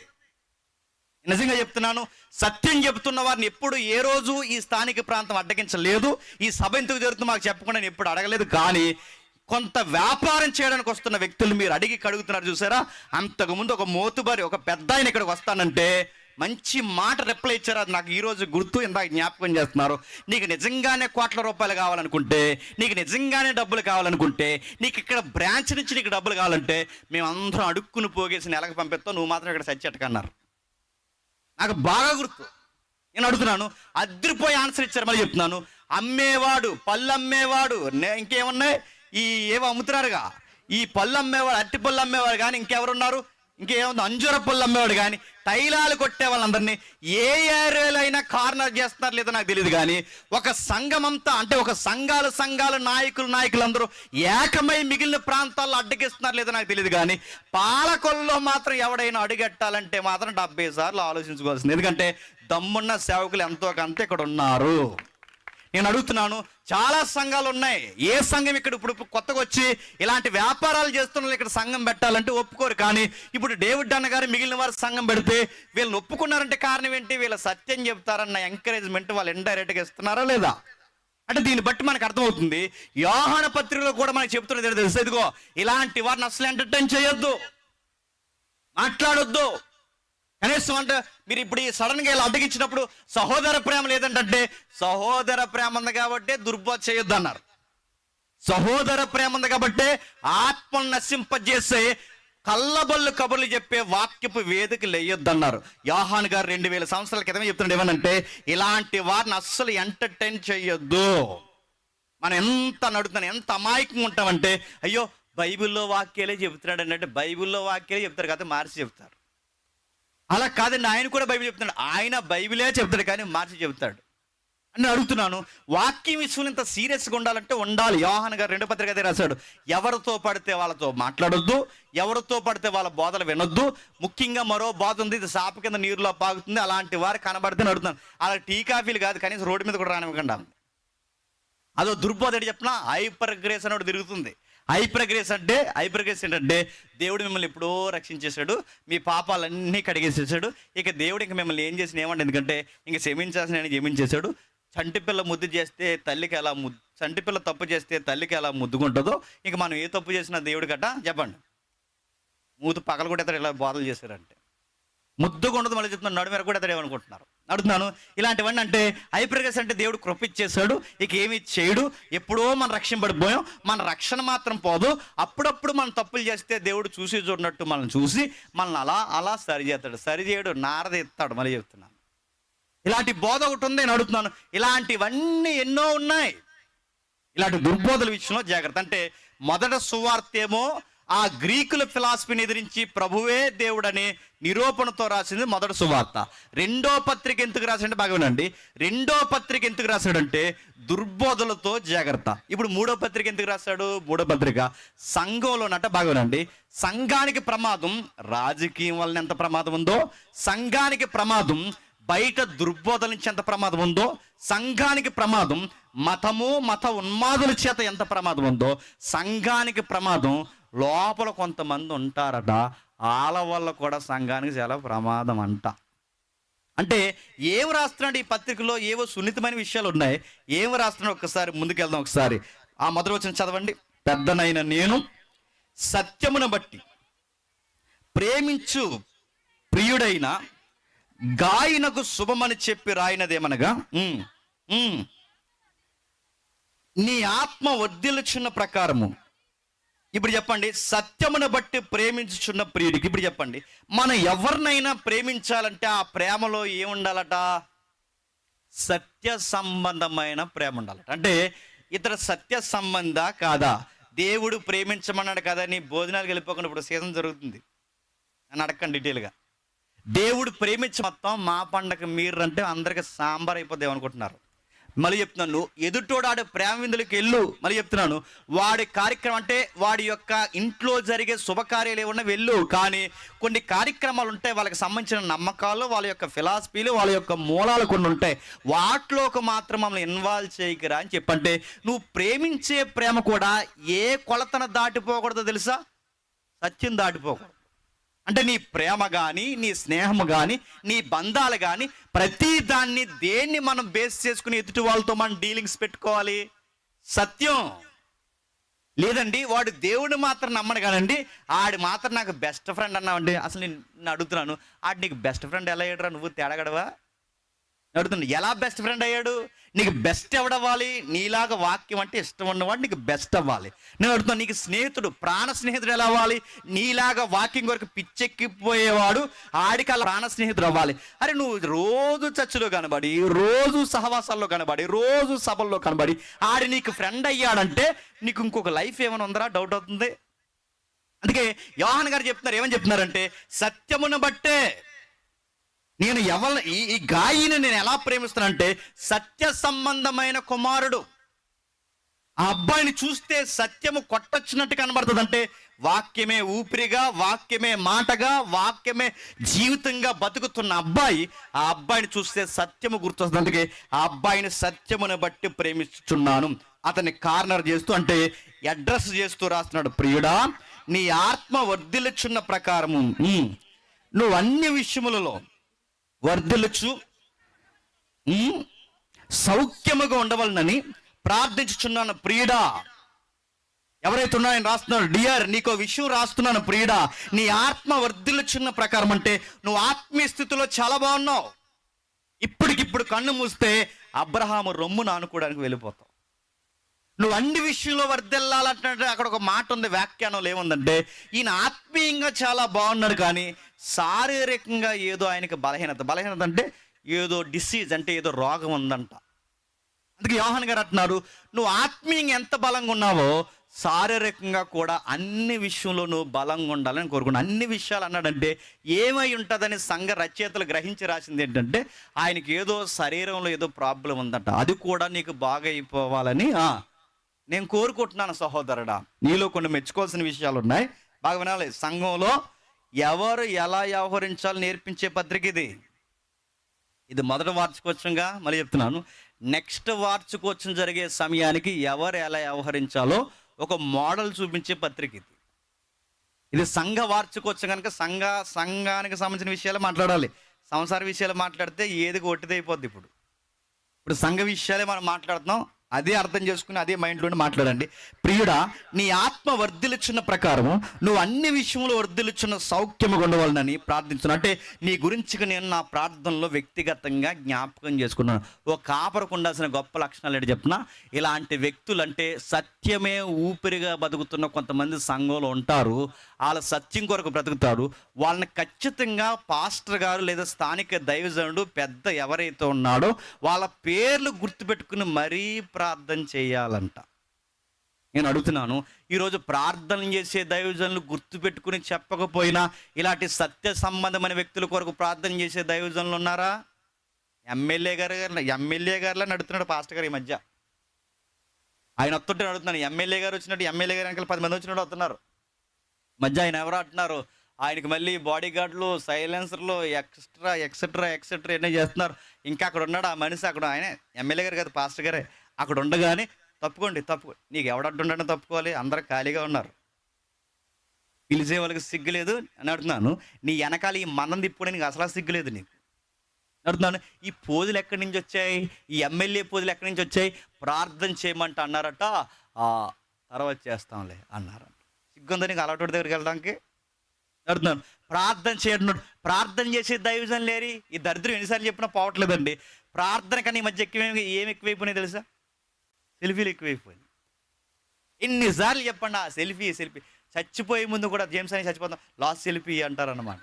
నిజంగా చెప్తున్నాను. సత్యం చెబుతున్న వారిని ఎప్పుడు ఏ రోజు ఈ స్థానిక ప్రాంతం అడ్డగించలేదు. ఈ సభ ఎందుకు జరుగుతుందో మాకు చెప్పకుండా నేను ఎప్పుడు అడగలేదు. కానీ కొంత వ్యాపారం చేయడానికి వస్తున్న వ్యక్తులు మీరు అడిగి కడుగుతున్నారు చూసారా. అంతకుముందు ఒక మోతుబారి, ఒక పెద్ద ఆయన ఇక్కడికి వస్తానంటే మంచి మాట రిప్లై ఇచ్చారు. అది నాకు ఈరోజు గుర్తు, ఇందాక జ్ఞాపకం చేస్తున్నారు. నీకు నిజంగానే కోట్ల రూపాయలు కావాలనుకుంటే, నీకు నిజంగానే డబ్బులు కావాలనుకుంటే, నీకు ఇక్కడ బ్రాంచ్ నుంచి నీకు డబ్బులు కావాలంటే మేము అందరం అడుక్కుని పోగేసి నెలకు పంపిస్తాం, నువ్వు మాత్రం ఇక్కడ సచ్చెట్టకన్నారు. నాకు బాగా గుర్తు. నేను అడుగుతున్నాను, అద్దరిపోయి ఆన్సర్ ఇచ్చారు. మళ్ళీ చెప్తున్నాను, అమ్మేవాడు, పళ్ళు అమ్మేవాడు, ఇంకేమున్నాయి ఈ ఏవో అమ్ముతున్నారుగా, ఈ పళ్ళు అమ్మేవాడు, అట్టి పళ్ళు అమ్మేవాడు కానీ ఇంకెవరున్నారు, ఇంకేముంది అంజూర పళ్ళు అమ్మేవాడు కానీ, తైలాలు కొట్టే వాళ్ళందరినీ ఏ ఏరియాలో అయినా కార్నర్ చేస్తున్నారు లేదో నాకు తెలియదు. కానీ ఒక సంఘం అంతా, అంటే ఒక సంఘాల నాయకులందరూ ఏకమై మిగిలిన ప్రాంతాల్లో అడ్డగిస్తున్నారు లేదో నాకు తెలియదు. కానీ పాలకొల్లో మాత్రం ఎవడైనా అడుగెట్టాలంటే మాత్రం 70 సార్లు ఆలోచించుకోవాల్సింది. ఎందుకంటే దమ్మున్న సేవకులు ఎంతో కొంత ఇక్కడ ఉన్నారు. నేను అడుగుతున్నాను, చాలా సంఘాలు ఉన్నాయి. ఏ సంఘం ఇక్కడ ఇప్పుడు కొత్తగా వచ్చి ఇలాంటి వ్యాపారాలు చేస్తున్న ఇక్కడ సంఘం పెట్టాలంటే ఒప్పుకోరు. కానీ ఇప్పుడు డేవిడ్ అన్న గారు మిగిలిన వారు సంఘం పెడితే వీళ్ళని ఒప్పుకున్నారంటే కారణం ఏంటి? వీళ్ళ సత్యం చెప్తారన్న ఎంకరేజ్మెంట్ వాళ్ళు ఇండైరెక్ట్గా ఇస్తున్నారా లేదా? అంటే దీన్ని బట్టి మనకు అర్థమవుతుంది. యోహాను పత్రికలో కూడా మనకు చెప్తున్నది తెలుసు, ఇదిగో ఇలాంటి వారిని అసలు ఎంటర్టైన్ చేయొద్దు, మాట్లాడొద్దు. కనీసం అంటే మీరు ఇప్పుడు ఈ సడన్గా ఇలా అడ్డగించినప్పుడు సహోదర ప్రేమ లేదంటే, సహోదర ప్రేమ ఉంది కాబట్టి దుర్బోధ చేయొద్దు అన్నారు. సహోదర ప్రేమ ఉంది కాబట్టి ఆత్మను నశింపజేసే కళ్ళబొల్లు కబుర్లు చెప్పే వాక్యపు వేదికలు వేయొద్దు అన్నారు. యోహాను గారు 2000 సంవత్సరాల క్రితమే చెప్తున్నాడు ఏమనంటే, ఇలాంటి వారిని అస్సలు ఎంటర్టైన్ చేయొద్దు. మనం ఎంత నడుతున్నాం, ఎంత అమాయకంగా ఉంటామంటే, అయ్యో బైబిల్లో వాక్యాలే చెబుతున్నాడు అంటే బైబిల్లో వాక్యాలే చెప్తారు కదా, మార్చి చెప్తారు. అలా కాదండి, ఆయన కూడా బైబిల్ చెప్తున్నాడు. ఆయన బైబిలే చెప్తాడు కానీ మార్చి చెప్తాడు అని అడుగుతున్నాను. వాక్యం విషయంలో ఇంత సీరియస్గా ఉండాలంటే ఉండాలి. యోహాను గారు 2వ పత్రిక అదే రాశాడు, ఎవరితో పడితే వాళ్ళతో మాట్లాడొద్దు, ఎవరితో పడితే వాళ్ళ బోధలు వినొద్దు. ముఖ్యంగా మరో బోధ ఉంది, ఇది సాప కింద నీరులో పాగుతుంది, అలాంటి వారు కనబడితే అడుగుతున్నాను. అలా టీ కాఫీలు కాదు, కనీసం రోడ్డు మీద కూడా రానివ్వకుండా. అదో దుర్బోధ చెప్పిన హైపర్ గ్రేస్ అని తిరుగుతుంది. హైపర్ గ్రేస్ ఏంటంటే దేవుడు మిమ్మల్ని ఎప్పుడో రక్షించేశాడు, మీ పాపాలన్నీ కడిగేసేసాడు, ఇక దేవుడు ఇంక మిమ్మల్ని ఏం చేసిన ఏమంటే, ఎందుకంటే ఇంక క్షమించాల్సిన ఆయన క్షమించేశాడు. చంటిపిల్ల ముద్దు చేస్తే తల్లికి ఎలా చంటిపిల్ల తప్పు చేస్తే తల్లికి ఎలా ముద్దుకుంటుందో, ఇంక మనం ఏ తప్పు చేసినా దేవుడు గట్ట చెప్పండి మూతు పగలు కూడా ఇతడు ఇలా బోధలు చేశారంటే ముద్దుగా ఉండదు. మళ్ళీ చెప్తున్నాను, నడుమేర కూడా ఇతడు ఏమనుకుంటున్నారు. అడుగుతున్నాను, ఇలాంటివన్నీ అంటే హైప్రగస్ అంటే దేవుడు కృప ఇచ్చేశాడు, ఇక ఏమి చేయడు, ఎప్పుడో మనం రక్షింపడిపోయాం, మన రక్షణ మాత్రం పోదు. అప్పుడప్పుడు మనం తప్పులు చేస్తే దేవుడు చూసి చూడనట్టు మనం చూసి మనల్ని అలా సరి చేస్తాడు, సరి చేయడు, నారద ఎత్తాడు. మళ్ళీ చెప్తున్నాను, ఇలాంటి బోధ ఒకటి ఉంది. నేను అడుగుతున్నాను, ఇలాంటివన్నీ ఎన్నో ఉన్నాయి. ఇలాంటి దుర్బోధల విషయంలో జాగ్రత్త. అంటే మొదట సువార్త ఏమో ఆ గ్రీకుల ఫిలాసఫీని ఎదిరించి ప్రభువే దేవుడని నిరూపణతో రాసింది మొదటి సువార్త. 2వ పత్రిక ఎందుకు రాశాడంటే బాగా వినండి, 2వ పత్రిక ఎందుకు రాశాడంటే దుర్బోధలతో జాగ్రత్త. ఇప్పుడు 3వ పత్రిక ఎందుకు రాశాడు? 3వ పత్రిక సంఘంలోనట బాగా వినండి, సంఘానికి ప్రమాదం రాజకీయం వలన ఎంత ప్రమాదం ఉందో, సంఘానికి ప్రమాదం బయట దుర్బోధల నుంచి ఎంత ప్రమాదం ఉందో, సంఘానికి ప్రమాదం మత ఉన్మాదుల చేత ఎంత ప్రమాదం ఉందో, సంఘానికి ప్రమాదం లోపల కొంతమంది ఉంటారట, వాళ్ళ వల్ల కూడా సంఘానికి చాలా ప్రమాదం అంట. అంటే ఏం రాస్తున్నాడు ఈ పత్రికలో? ఏవో సున్నితమైన విషయాలు ఉన్నాయి. ఏం రాస్తున్నాడు ఒకసారి ముందుకెళ్దాం. ఒకసారి ఆ మొదటి వచనం చదవండి. పెద్దనైన నేను సత్యమును బట్టి ప్రేమించు ప్రియుడైన గాయనకు శుభమని చెప్పి రాయినదేమనగా, నీ ఆత్మ వర్ధిల్లుచున్న ప్రకారము. ఇప్పుడు చెప్పండి, సత్యమును బట్టి ప్రేమించుచున్న ప్రియుడికి. ఇప్పుడు చెప్పండి, మనం ఎవరినైనా ప్రేమించాలంటే ఆ ప్రేమలో ఏముండాలట? సత్య సంబంధమైన ప్రేమ ఉండాలట. అంటే ఇతర సత్య సంబంధ కాదా? దేవుడు ప్రేమించమన్నాడు కదా, నీ భోజనాలు వెళ్ళిపోకుండా ఇప్పుడు సీజన్ జరుగుతుంది అని అడగండి డీటెయిల్గా. దేవుడు ప్రేమించి మొత్తం మా పండగ మీరు అంటే అందరికి సాంబార్ అయిపోద్ది అనుకుంటున్నారు. మళ్ళీ చెప్తున్నాను, ఎదుటోడాడు ప్రేమ విందులకు వెళ్ళు. మళ్ళీ చెప్తున్నాను, వాడి కార్యక్రమం అంటే వాడి యొక్క ఇంట్లో జరిగే శుభకార్యాలు ఏమన్నా వెళ్ళు. కానీ కొన్ని కార్యక్రమాలు ఉంటాయి, వాళ్ళకి సంబంధించిన నమ్మకాలు, వాళ్ళ యొక్క ఫిలాసఫీలు, వాళ్ళ యొక్క మూలాలు కొన్ని ఉంటాయి, వాటిలోకి మాత్రం మమ్మల్ని ఇన్వాల్వ్ చేయకరా అని చెప్పంటే, నువ్వు ప్రేమించే ప్రేమ కూడా ఏ కొలతను దాటిపోకూడదో తెలుసా? సత్యం దాటిపోకూడదు. అంటే నీ ప్రేమ కానీ, నీ స్నేహము కానీ, నీ బంధాలు కానీ, ప్రతి దాన్ని దేన్ని మనం బేస్ చేసుకుని ఎదుటి వాళ్ళతో మనం డీలింగ్స్ పెట్టుకోవాలి? సత్యం. లేదండి వాడు దేవుడు మాత్రం నమ్మను కానండి, ఆడి మాత్రం నాకు బెస్ట్ ఫ్రెండ్ అన్నావండి. అసలు నేను అడుగుతున్నాను, ఆడు నీకు బెస్ట్ ఫ్రెండ్ ఎలా అయ్యాడురా? నువ్వు తేడగడవా? అడుగుతున్నా, ఎలా బెస్ట్ ఫ్రెండ్ అయ్యాడు? నీకు బెస్ట్ ఎవడవ్వాలి? నీలాగా వాక్యం అంటే ఇష్టం ఉన్నవాడు నీకు బెస్ట్ అవ్వాలి. నేను అడుగుతున్నా, నీకు స్నేహితుడు, ప్రాణ స్నేహితుడు ఎలా అవ్వాలి? నీలాగా వాక్యం కొరకు పిచ్చెక్కిపోయేవాడు ఆడికి అలా ప్రాణ స్నేహితుడు అవ్వాలి. అరే నువ్వు రోజు చర్చిలో కనబడి, రోజు సహవాసాల్లో కనబడి, రోజు సభల్లో కనబడి ఆడి నీకు ఫ్రెండ్ అయ్యాడంటే నీకు ఇంకొక లైఫ్ ఏమైనా ఉందరా? డౌట్ అవుతుంది. అందుకే యోహాన్ గారు చెప్తున్నారు, ఏమని చెప్తున్నారంటే, సత్యమును బట్టే నేను ఈ గాయిని నేను ఎలా ప్రేమిస్తానంటే, సత్య సంబంధమైన కుమారుడు. ఆ అబ్బాయిని చూస్తే సత్యము కొట్టొచ్చినట్టు కనబడుతుంది. అంటే వాక్యమే ఊపిరిగా, వాక్యమే మాటగా, వాక్యమే జీవితంగా బతుకుతున్న అబ్బాయి, ఆ అబ్బాయిని చూస్తే సత్యము గుర్తొస్తుంది. అందుకే ఆ అబ్బాయిని సత్యమును బట్టి ప్రేమిస్తున్నాను అతన్ని కార్నర్ చేస్తూ, అంటే అడ్రస్ చేస్తూ రాస్తున్నాడు. ప్రియుడా, నీ ఆత్మ వర్ధిల్లుచున్న ప్రకారము నువ్వు అన్ని విషయములలో వర్ధిల్లుచు సౌఖ్యముగా ఉండవలనని ప్రార్థించుచున్నాను. ప్రియుడా, ఎవరైతే ఉన్నాయని రాస్తున్నాడు. డియర్, నీకో విషయం రాస్తున్నాను. ప్రియుడా, నీ ఆత్మ వర్ధిల్లుచున్న ప్రకారం అంటే నువ్వు ఆత్మీయ స్థితిలో చాలా బాగున్నావు. ఇప్పటికిప్పుడు కన్ను మూస్తే అబ్రహాము రొమ్మును ఆనుకోవడానికి వెళ్ళిపోతావు. నువ్వు అన్ని విషయంలో వర్ధిల్లాలంటే అక్కడ ఒక మాట ఉంది, వ్యాఖ్యానంలో ఏముందంటే, ఈయన ఆత్మీయంగా చాలా బాగున్నాడు కానీ శారీరకంగా ఏదో ఆయనకి బలహీనత అంటే ఏదో డిసీజ్, అంటే ఏదో రోగం ఉందంట. అందుకే యోహాన్ గారు అంటున్నారు, నువ్వు ఆత్మీయంగా ఎంత బలంగా ఉన్నావో శారీరకంగా కూడా అన్ని విషయంలో నువ్వు బలంగా ఉండాలని కోరుకున్నాను. అన్ని విషయాలు అన్నాడంటే ఏమై ఉంటుందని సంఘ రచయితలు గ్రహించి రాసింది ఏంటంటే, ఆయనకి ఏదో శరీరంలో ఏదో ప్రాబ్లం ఉందంట. అది కూడా నీకు బాగా అయిపోవాలని నేను కోరుకుంటున్నాను సహోదరుడా. నీలో కొన్ని మెచ్చుకోవాల్సిన విషయాలు ఉన్నాయి, బాగా వినాలి. సంఘంలో ఎవరు ఎలా వ్యవహరించాలో నేర్పించే పత్రిక ఇది మొదటి వార్షికోత్సవంగా మళ్ళీ చెప్తున్నాను. నెక్స్ట్ వార్షికోత్సవం జరిగే సమయానికి ఎవరు ఎలా వ్యవహరించాలో ఒక మోడల్ చూపించే పత్రిక ఇది సంఘ వార్షికోత్సవం కనుక సంఘానికి సంబంధించిన విషయాలు మాట్లాడాలి. సంసార విషయాలు మాట్లాడితే ఏది ఒట్టిదైపోద్ది. ఇప్పుడు సంఘ విషయాలే మనం మాట్లాడుతున్నాం, అదే అర్థం చేసుకుని అదే మైండ్లోనే మాట్లాడండి. ప్రియుడా, నీ ఆత్మ వర్ధిల్లుచున్న ప్రకారము నువ్వు అన్ని విషయంలో వర్ధిల్లుచున్న సౌఖ్యము ఉండవాలని ప్రార్థించున్నాను. అంటే నీ గురించి నేను నా ప్రార్థనలో వ్యక్తిగతంగా జ్ఞాపకం చేసుకున్నాను. ఓ కాపరకు ఉండాల్సిన గొప్ప లక్షణాలు ఏంటి చెప్తున్నా. ఇలాంటి వ్యక్తులు అంటే సత్యమే ఊపిరిగా బతుకుతున్న కొంతమంది సంఘంలో ఉంటారు. వాళ్ళ సత్యం కొరకు బ్రతుకుతారు. వాళ్ళని ఖచ్చితంగా పాస్టర్ గారు లేదా స్థానిక దైవజనుడు పెద్ద ఎవరైతే ఉన్నాడో వాళ్ళ పేర్లు గుర్తుపెట్టుకుని మరీ ప్రార్థన చేయాలంట. నేను అడుగుతున్నాను, ఈరోజు ప్రార్థన చేసే దైవజనులు గుర్తుపెట్టుకుని చెప్పకపోయినా ఇలాంటి సత్య సంబంధమైన వ్యక్తుల కొరకు ప్రార్థన చేసే దైవజనులు ఉన్నారా? ఎమ్మెల్యే గారిలా నడుతున్నాడు పాస్టర్ గారు ఈ మధ్య. ఆయన వస్తుంటే అడుగుతున్నాను, ఎమ్మెల్యే గారు వచ్చినట్టు ఎమ్మెల్యే గారు వెనకాల 10 మంది వచ్చినట్టు వస్తున్నారు. మధ్య ఆయన ఎవరో అంటున్నారు, ఆయనకి మళ్ళీ బాడీ గార్డులు, సైలెన్సర్లు, ఎక్సెట్రా ఎన్నో చేస్తున్నారు. ఇంకా అక్కడ ఉన్నాడు ఆ మనిషి, అక్కడ ఆయన ఎమ్మెల్యే గారు కాదు పాస్టర్ గారే. అక్కడ ఉండగానే తప్పుకోండి నీకు ఎవడడ్డుండని తప్పుకోవాలి, అందరూ ఖాళీగా ఉన్నారు, పిలిచే వాళ్ళకి సిగ్గులేదు అని అడుగుతున్నాను. నీ వెనకాల ఈ మందం తిప్పుకోవడం నీకు అసలు సిగ్గులేదు నీకు అడుగుతున్నాను. ఈ పోజులు ఎక్కడి నుంచి వచ్చాయి? ఈ ఎమ్మెల్యే పోజులు ఎక్కడి నుంచి వచ్చాయి? ప్రార్థన చేయమంట అన్నారట, తర్వాత చేస్తాంలే అన్నారంట. సిగ్గుందా నీకు అలాంటి దగ్గరికి వెళ్ళడానికి? అడుగుతున్నాను. ప్రార్థన చేసే దైవజన్ లేరి ఈ దరిద్రం ఎన్నిసార్లు చెప్పినా పోవట్లేదండి. ప్రార్థన కానీ ఈ మధ్య ఏం ఎక్కువైపోయినాయి తెలుసా? సెల్ఫీలు ఎక్కువైపోయినాయి. ఎన్నిసార్లు చెప్పండి ఆ సెల్ఫీ చచ్చిపోయే ముందు కూడా జేమ్స్ అని చచ్చిపోతాం లాస్ట్ సెల్ఫీ అంటారన్నమాట.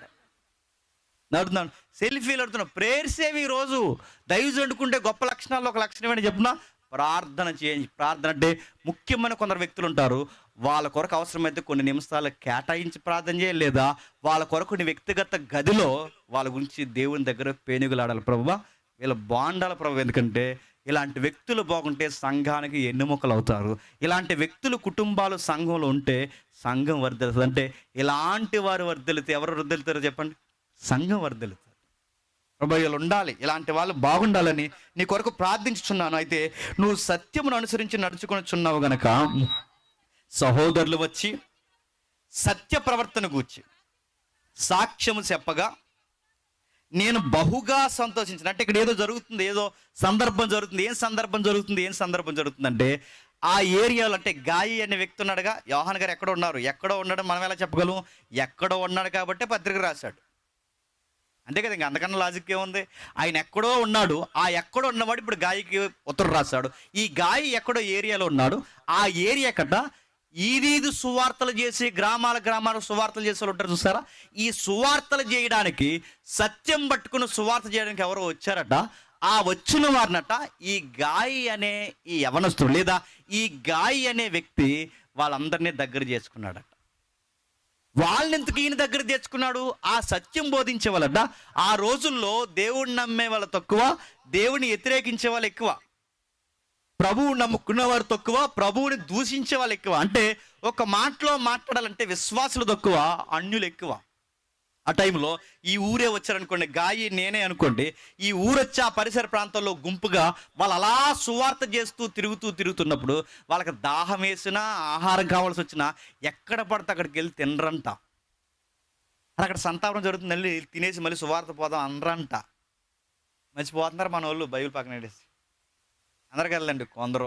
అడుగుతున్నాను, సెల్ఫీలు అడుగుతున్నాను. ప్రేయర్స్ ఏవి ఈరోజు దైవజన్ అనుకుంటే గొప్ప లక్షణాల్లో ఒక లక్షణం ఏంటి చెప్తున్నా? ప్రార్థన చేయండి. ప్రార్థన అంటే ముఖ్యమైన కొందరు వ్యక్తులు ఉంటారు, వాళ్ళ కొరకు అవసరమైతే కొన్ని నిమిషాలు కేటాయించి ప్రార్థన చేయాలి, లేదా వాళ్ళ కొరకు వ్యక్తిగత గదిలో వాళ్ళ గురించి దేవుని దగ్గర పేనుగులాడాలి. ప్రభువా వీళ్ళ బాండాల ప్రభు, ఎందుకంటే ఇలాంటి వ్యక్తులు బాగుంటే సంఘానికి ఎన్నుముకలు అవుతారు. ఇలాంటి వ్యక్తులు కుటుంబాలు సంఘంలో ఉంటే సంఘం వర్ధిల్లుతుంది. అంటే ఇలాంటి వారు వర్ధిల్లితే ఎవరు వర్ధిల్లుతారో చెప్పండి? సంఘం వర్ధిల్లుతుంది. ప్రభు వీళ్ళు ఉండాలి, ఇలాంటి వాళ్ళు బాగుండాలని నీ కొరకు ప్రార్థించుచున్నాను. అయితే నువ్వు సత్యమును అనుసరించి నడుచుకొనిచున్నావు గనక సహోదరులు వచ్చి సత్య ప్రవర్తన గూర్చి సాక్ష్యము చెప్పగా నేను బహుగా సంతోషించిన. అంటే ఇక్కడ ఏదో జరుగుతుంది, ఏదో సందర్భం జరుగుతుంది. ఏం సందర్భం జరుగుతుందంటే ఆ ఏరియాలో, అంటే గాయి అనే వ్యక్తి ఉన్నాడుగా, యోహాన్ గారు ఎక్కడో ఉన్నారు. ఎక్కడో ఉన్నాడు మనం ఎలా చెప్పగలం? ఎక్కడో ఉన్నాడు కాబట్టి పత్రిక రాశాడు, అంతే కదా. ఇంకా అంతకన్నా లాజిక్ ఏముంది? ఆయన ఎక్కడో ఉన్నాడు, ఆ ఎక్కడో ఉన్నవాడు ఇప్పుడు గాయకి ఉత్తరం రాశాడు. ఈ గాయి ఎక్కడో ఏరియాలో ఉన్నాడు. ఆ ఏరియా కట్ట ఈదీదు సువార్తలు చేసి గ్రామాల సువార్తలు చేసే వాళ్ళు ఉంటారు చూసారా? ఈ సువార్తలు చేయడానికి, సత్యం పట్టుకుని సువార్త చేయడానికి ఎవరో వచ్చారట. ఆ వచ్చిన వారినట ఈ గాయి అనే ఈ యవనస్తుడు లేదా ఈ గాయి అనే వ్యక్తి వాళ్ళందరినీ దగ్గర చేసుకున్నాడట. వాళ్ళని ఎందుకు ఈయన దగ్గర తెచ్చుకున్నాడు? ఆ సత్యం బోధించే వాళ్ళట. ఆ రోజుల్లో దేవుడిని నమ్మే వాళ్ళు తక్కువ, దేవుని వ్యతిరేకించే వాళ్ళు ఎక్కువ. ప్రభువు నమ్ముకున్న వారు తక్కువ, ప్రభువుని దూషించే వాళ్ళు ఎక్కువ. అంటే ఒక మాటలో మాట్లాడాలంటే విశ్వాసులు తక్కువ, అన్యులు ఎక్కువ. ఆ టైంలో ఈ ఊరే వచ్చారనుకోండి, గాయి నేనే అనుకోండి, ఈ ఊరొచ్చి ఆ పరిసర ప్రాంతాల్లో గుంపుగా వాళ్ళు అలా సువార్త చేస్తూ తిరుగుతున్నప్పుడు వాళ్ళకి దాహం వేసినా, ఆహారం కావాల్సి వచ్చినా ఎక్కడ పడితే అక్కడికి వెళ్ళి తినరంట. అక్కడ సంతాపం జరుగుతుంది, వెళ్ళి తినేసి మళ్ళీ సువార్త పోదాం అనరంట. మర్చిపోతున్నారు మన వాళ్ళు బైబిల్ పక్కన పెట్టేసి. అందరికి వెళ్ళండి, కొందరు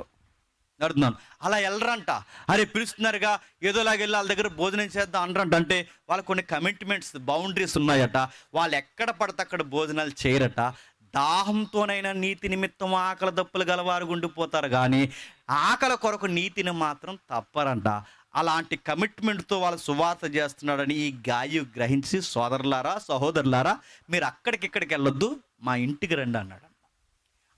నడుతున్నాను అలా వెళ్ళరంట. అరే పిలుస్తున్నారుగా ఏదోలాగా వెళ్ళి వాళ్ళ దగ్గర భోజనం చేద్దాం అనరంట. అంటే వాళ్ళకు కొన్ని కమిట్మెంట్స్, బౌండరీస్ ఉన్నాయట. వాళ్ళు ఎక్కడ పడితే అక్కడ భోజనాలు చేయరట. దాహంతోనైనా నీతి నిమిత్తం ఆకలి దప్పులు గలవారు ఉండిపోతారు, కానీ ఆకలి కొరకు నీతిని మాత్రం తప్పరంట. అలాంటి కమిట్మెంట్తో వాళ్ళు సువార్త చేస్తున్నాడని ఈ గాయి గ్రహించి, సోదరులారా సహోదరులారా మీరు అక్కడికిక్కడికి వెళ్ళొద్దు, మా ఇంటికి రండి అన్నాడు.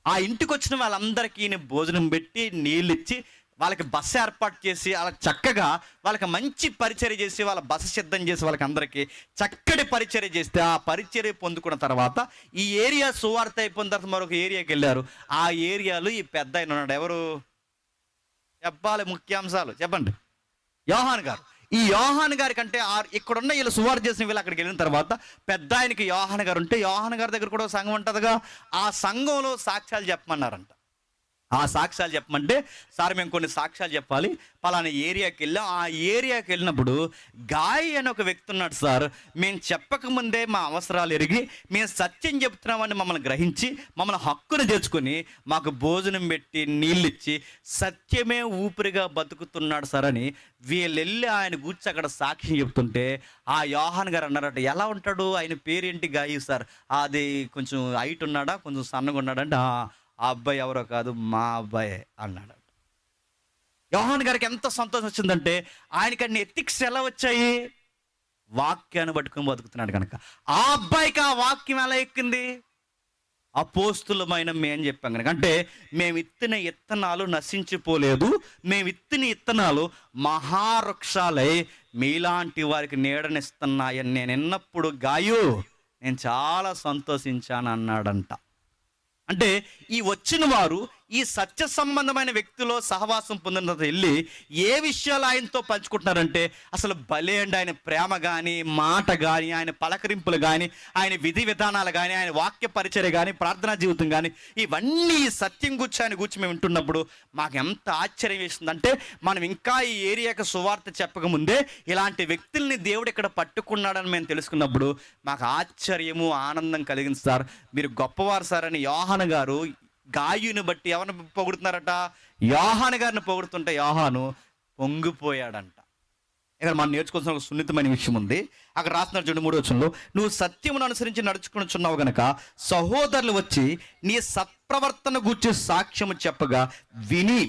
ఆ ఇంటికి వచ్చిన వాళ్ళందరికీ భోజనం పెట్టి నీళ్ళు ఇచ్చి వాళ్ళకి బస ఏర్పాటు చేసి అలా చక్కగా వాళ్ళకి మంచి పరిచర్య చేసి వాళ్ళ బస సిద్ధం చేసి వాళ్ళకి అందరికీ చక్కటి పరిచర్య చేస్తే ఆ పరిచర్య పొందుకున్న తర్వాత ఈ ఏరియా సువార్త అయిపోయిన తర్వాత మరొక ఏరియాకి వెళ్ళారు. ఆ ఏరియాలో ఈ పెద్ద ఆయన ఉన్నాడు. ఎవరు చెప్పాలి? ముఖ్యాంశాలు చెప్పండి. యోహాన్ గారు. ఈ యోహాన్ గారి కంటే ఇక్కడున్న వీళ్ళు సువార్త చేసిన వీళ్ళు అక్కడికి వెళ్ళిన తర్వాత పెద్ద ఆయనకి యోహాన్ గారు ఉంటే, యోహాన్ గారి దగ్గర కూడా సంఘం ఉంటుందిగా, ఆ సంఘంలో సాక్ష్యాలు చెప్పమన్నారంట. ఆ సాక్ష్యాలు చెప్పమంటే, సార్ మేము కొన్ని సాక్ష్యాలు చెప్పాలి, పలానా ఏరియాకి వెళ్ళాం. ఆ ఏరియాకి వెళ్ళినప్పుడు గాయి అని ఒక వ్యక్తి ఉన్నాడు సార్, మేము చెప్పకముందే మా అవసరాలు ఎరిగి మేము సత్యం చెప్తున్నామని మమ్మల్ని గ్రహించి మమ్మల్ని హక్కును తెచ్చుకొని మాకు భోజనం పెట్టి నీళ్ళు ఇచ్చి సత్యమే ఊపిరిగా బతుకుతున్నాడు సార్ అని వీళ్ళు వెళ్ళి ఆయన కూర్చి అక్కడ సాక్ష్యం చెప్తుంటే ఆ యోహాన్ గారు అన్నారట, ఎలా ఉంటాడు, ఆయన పేరేంటి? గాయి సార్. అది కొంచెం హైట్ ఉన్నాడా, కొంచెం సన్నగా ఉన్నాడంటే, ఆ అబ్బాయి ఎవరో కాదు, మా అబ్బాయి అన్నాడు. యోహాన్ గారికి ఎంత సంతోషం వచ్చిందంటే, ఆయనకి అన్ని ఎథిక్స్ ఎలా వచ్చాయి? వాక్యాన్ని పట్టుకుని బతుకుతున్నాడు కనుక. ఆ అబ్బాయికి ఆ వాక్యం ఎలా ఎక్కింది? అపోస్తులమైన మేము చెప్పాం కనుక. అంటే మేము ఇత్తిన ఇత్తనాలు నశించిపోలేదు, మేము ఇత్తిన ఇత్తనాలు మహావృక్షాలై మీలాంటి వారికి నీడనిస్తున్నాయని నేను విన్నప్పుడు గాయు నేను చాలా సంతోషించాను అన్నాడంట. అంటే ఈ వచ్చిన వారు ఈ సత్య సంబంధమైన వ్యక్తిలో సహవాసం పొందిన వెళ్ళి ఏ విషయాలు ఆయనతో పంచుకుంటున్నారంటే, అసలు భలే అండి ఆయన ప్రేమ కానీ, మాట కానీ, ఆయన పలకరింపులు కానీ, ఆయన విధి విధానాలు కానీ, ఆయన వాక్య పరిచర్య కానీ, ప్రార్థనా జీవితం కానీ, ఇవన్నీ సత్యం గురించి ఆయన గురించి మేము వింటున్నప్పుడు మాకు ఎంత ఆశ్చర్యం వేస్తుందంటే, మనం ఇంకా ఈ ఏరియాకి సువార్త చెప్పకముందే ఇలాంటి వ్యక్తుల్ని దేవుడు ఇక్కడ పట్టుకున్నాడని మేము తెలుసుకున్నప్పుడు మాకు ఆశ్చర్యము, ఆనందం కలిగింది సార్. మీరు గొప్పవారు సార్ అని యోహాను గారు గాయుని బట్టి ఎవరిని పొగుడుతున్నారట? యోహాను గారిని పొగుడుతుంటే యోహాను పొంగిపోయాడంట. ఇక్కడ మనం నేర్చుకోవాల్సిన ఒక సున్నితమైన విషయం ఉంది. అక్కడ రాస్తున్నారు చూడండి 3వ వచనంలో, నువ్వు సత్యమును అనుసరించి నడుచుకునిచున్నావు గనక సహోదరులు వచ్చి నీ సత్ప్రవర్తన గూర్చి సాక్ష్యము చెప్పగా విని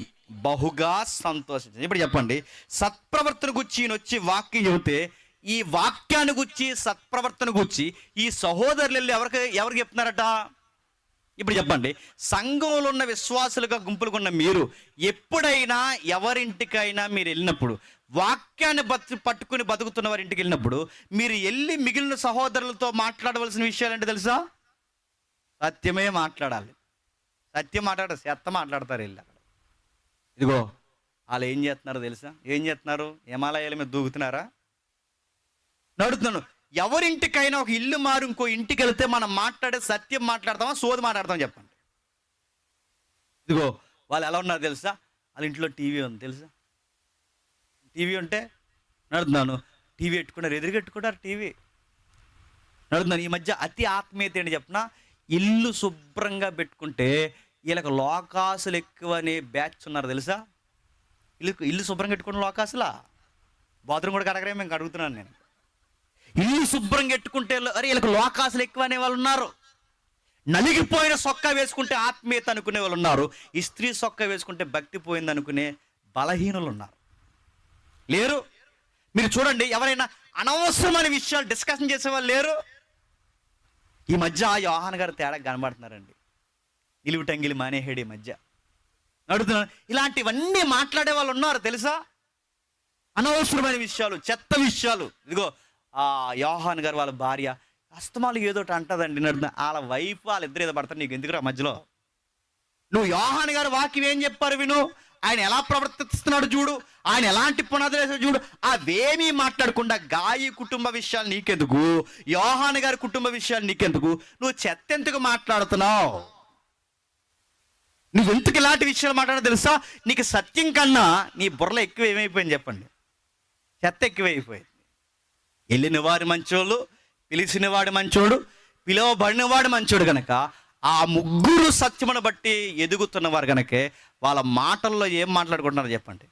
బహుగా సంతోషించారు. ఇప్పుడు చెప్పండి, సత్ప్రవర్తన గురించి ఈయన వచ్చి వాక్యం చెబితే ఈ వాక్యాన్ని గురించి, సత్ప్రవర్తన గురించి ఈ సహోదరులు వెళ్ళి ఎవరికి చెప్తున్నారట? ఇప్పుడు చెప్పండి, సంఘంలో ఉన్న విశ్వాసులుగా గుంపులుగా ఉన్న మీరు ఎప్పుడైనా ఎవరింటికైనా మీరు వెళ్ళినప్పుడు, వాక్యాన్ని పట్టుకుని బతుకుతున్న వారి ఇంటికి వెళ్ళినప్పుడు మీరు వెళ్ళి మిగిలిన సహోదరులతో మాట్లాడవలసిన విషయాలు అంటే తెలుసా? సత్యమే మాట్లాడాలి. సత్యం మాట్లాడారు, చెత్త మాట్లాడతారు వెళ్ళి అక్కడ. ఇదిగో వాళ్ళు ఏం చేస్తున్నారో తెలుసా? ఏం చేస్తున్నారు? హిమాలయాల మీద దూకుతున్నారా? నడుతున్నాను. ఎవరింటికైనా ఒక ఇల్లు మారు ఇంకో ఇంటికి వెళ్తే మనం మాట్లాడే సత్యం మాట్లాడతామా, సోది మాట్లాడతామా చెప్పండి? ఇదిగో వాళ్ళు ఎలా ఉన్నారు తెలుసా? వాళ్ళ ఇంట్లో టీవీ ఉంది తెలుసా? టీవీ ఉంటే నడుతున్నాను, టీవీ పెట్టుకున్నారు, ఎదురుగట్టుకున్నారు టీవీ. నడుతున్నాను ఈ మధ్య అతి ఆత్మీయత ఏంటి చెప్పిన, ఇల్లు శుభ్రంగా పెట్టుకుంటే వీళ్ళకి లోకాసులు ఎక్కువ అనే బ్యాచ్ ఉన్నారు తెలుసా. ఇల్లు శుభ్రంగా పెట్టుకున్న లోకాసులా, బాత్రూమ్ కూడా కడగరే మేము అడుగుతున్నాను నేను. ఇల్లు శుభ్రంగా పెట్టుకుంటే అరే వీళ్ళకి లోకాసులు ఎక్కువ అనే వాళ్ళు ఉన్నారు. నలిగిపోయిన సొక్కా వేసుకుంటే ఆత్మీయత అనుకునే వాళ్ళు ఉన్నారు. ఈ స్త్రీ సొక్కా వేసుకుంటే భక్తి పోయింది అనుకునే బలహీనులు ఉన్నారు. లేరు? మీరు చూడండి, ఎవరైనా అనవసరమైన విషయాలు డిస్కషన్ చేసేవాళ్ళు లేరు. ఈ మధ్య యోహాన్ గారు తేడా కనబడుతున్నారండి. నిలువుటంగిలి మానేహేడి మధ్య నడుతున్నాను. ఇలాంటివన్నీ మాట్లాడే వాళ్ళు ఉన్నారు తెలుసా. అనవసరమైన విషయాలు, చెత్త విషయాలు. ఇదిగో యోహాన్ గారు వాళ్ళ భార్య అస్తమాలు ఏదోటి అంటదండి. వాళ్ళ వైఫ్ వాళ్ళిద్దరు ఏదో పడతారు, నీకు ఎందుకురా మధ్యలో. నువ్వు యోహాన్ గారు వాక్యం ఏం చెప్పారు విను, ఆయన ఎలా ప్రవర్తిస్తున్నాడు చూడు, ఆయన ఎలాంటి పునాదులు వేసాడు చూడు. అవేమీ మాట్లాడకుండా గాయి కుటుంబ విషయాలు నీకెందుకు, యోహాన్ గారి కుటుంబ విషయాలు నీకెందుకు, నువ్వు చెత్త ఎందుకు మాట్లాడుతున్నావు, నువ్వు ఎందుకు ఇలాంటి విషయాలు మాట్లాడో తెలుసా. నీకు సత్యం కన్నా నీ బుర్రలో ఎక్కువ ఏమైపోయింది చెప్పండి, చెత్త ఎక్కువైపోయింది. వెళ్ళిన వారి మంచోళ్ళు, పిలిచినవాడు మంచోడు, పిలువబడినవాడు మంచోడు కనుక ఆ ముగ్గురు సత్యమును బట్టి ఎదుగుతున్నవారు కనుకే వాళ్ళ మాటల్లో ఏం మాట్లాడుకుంటున్నారు చెప్పండి,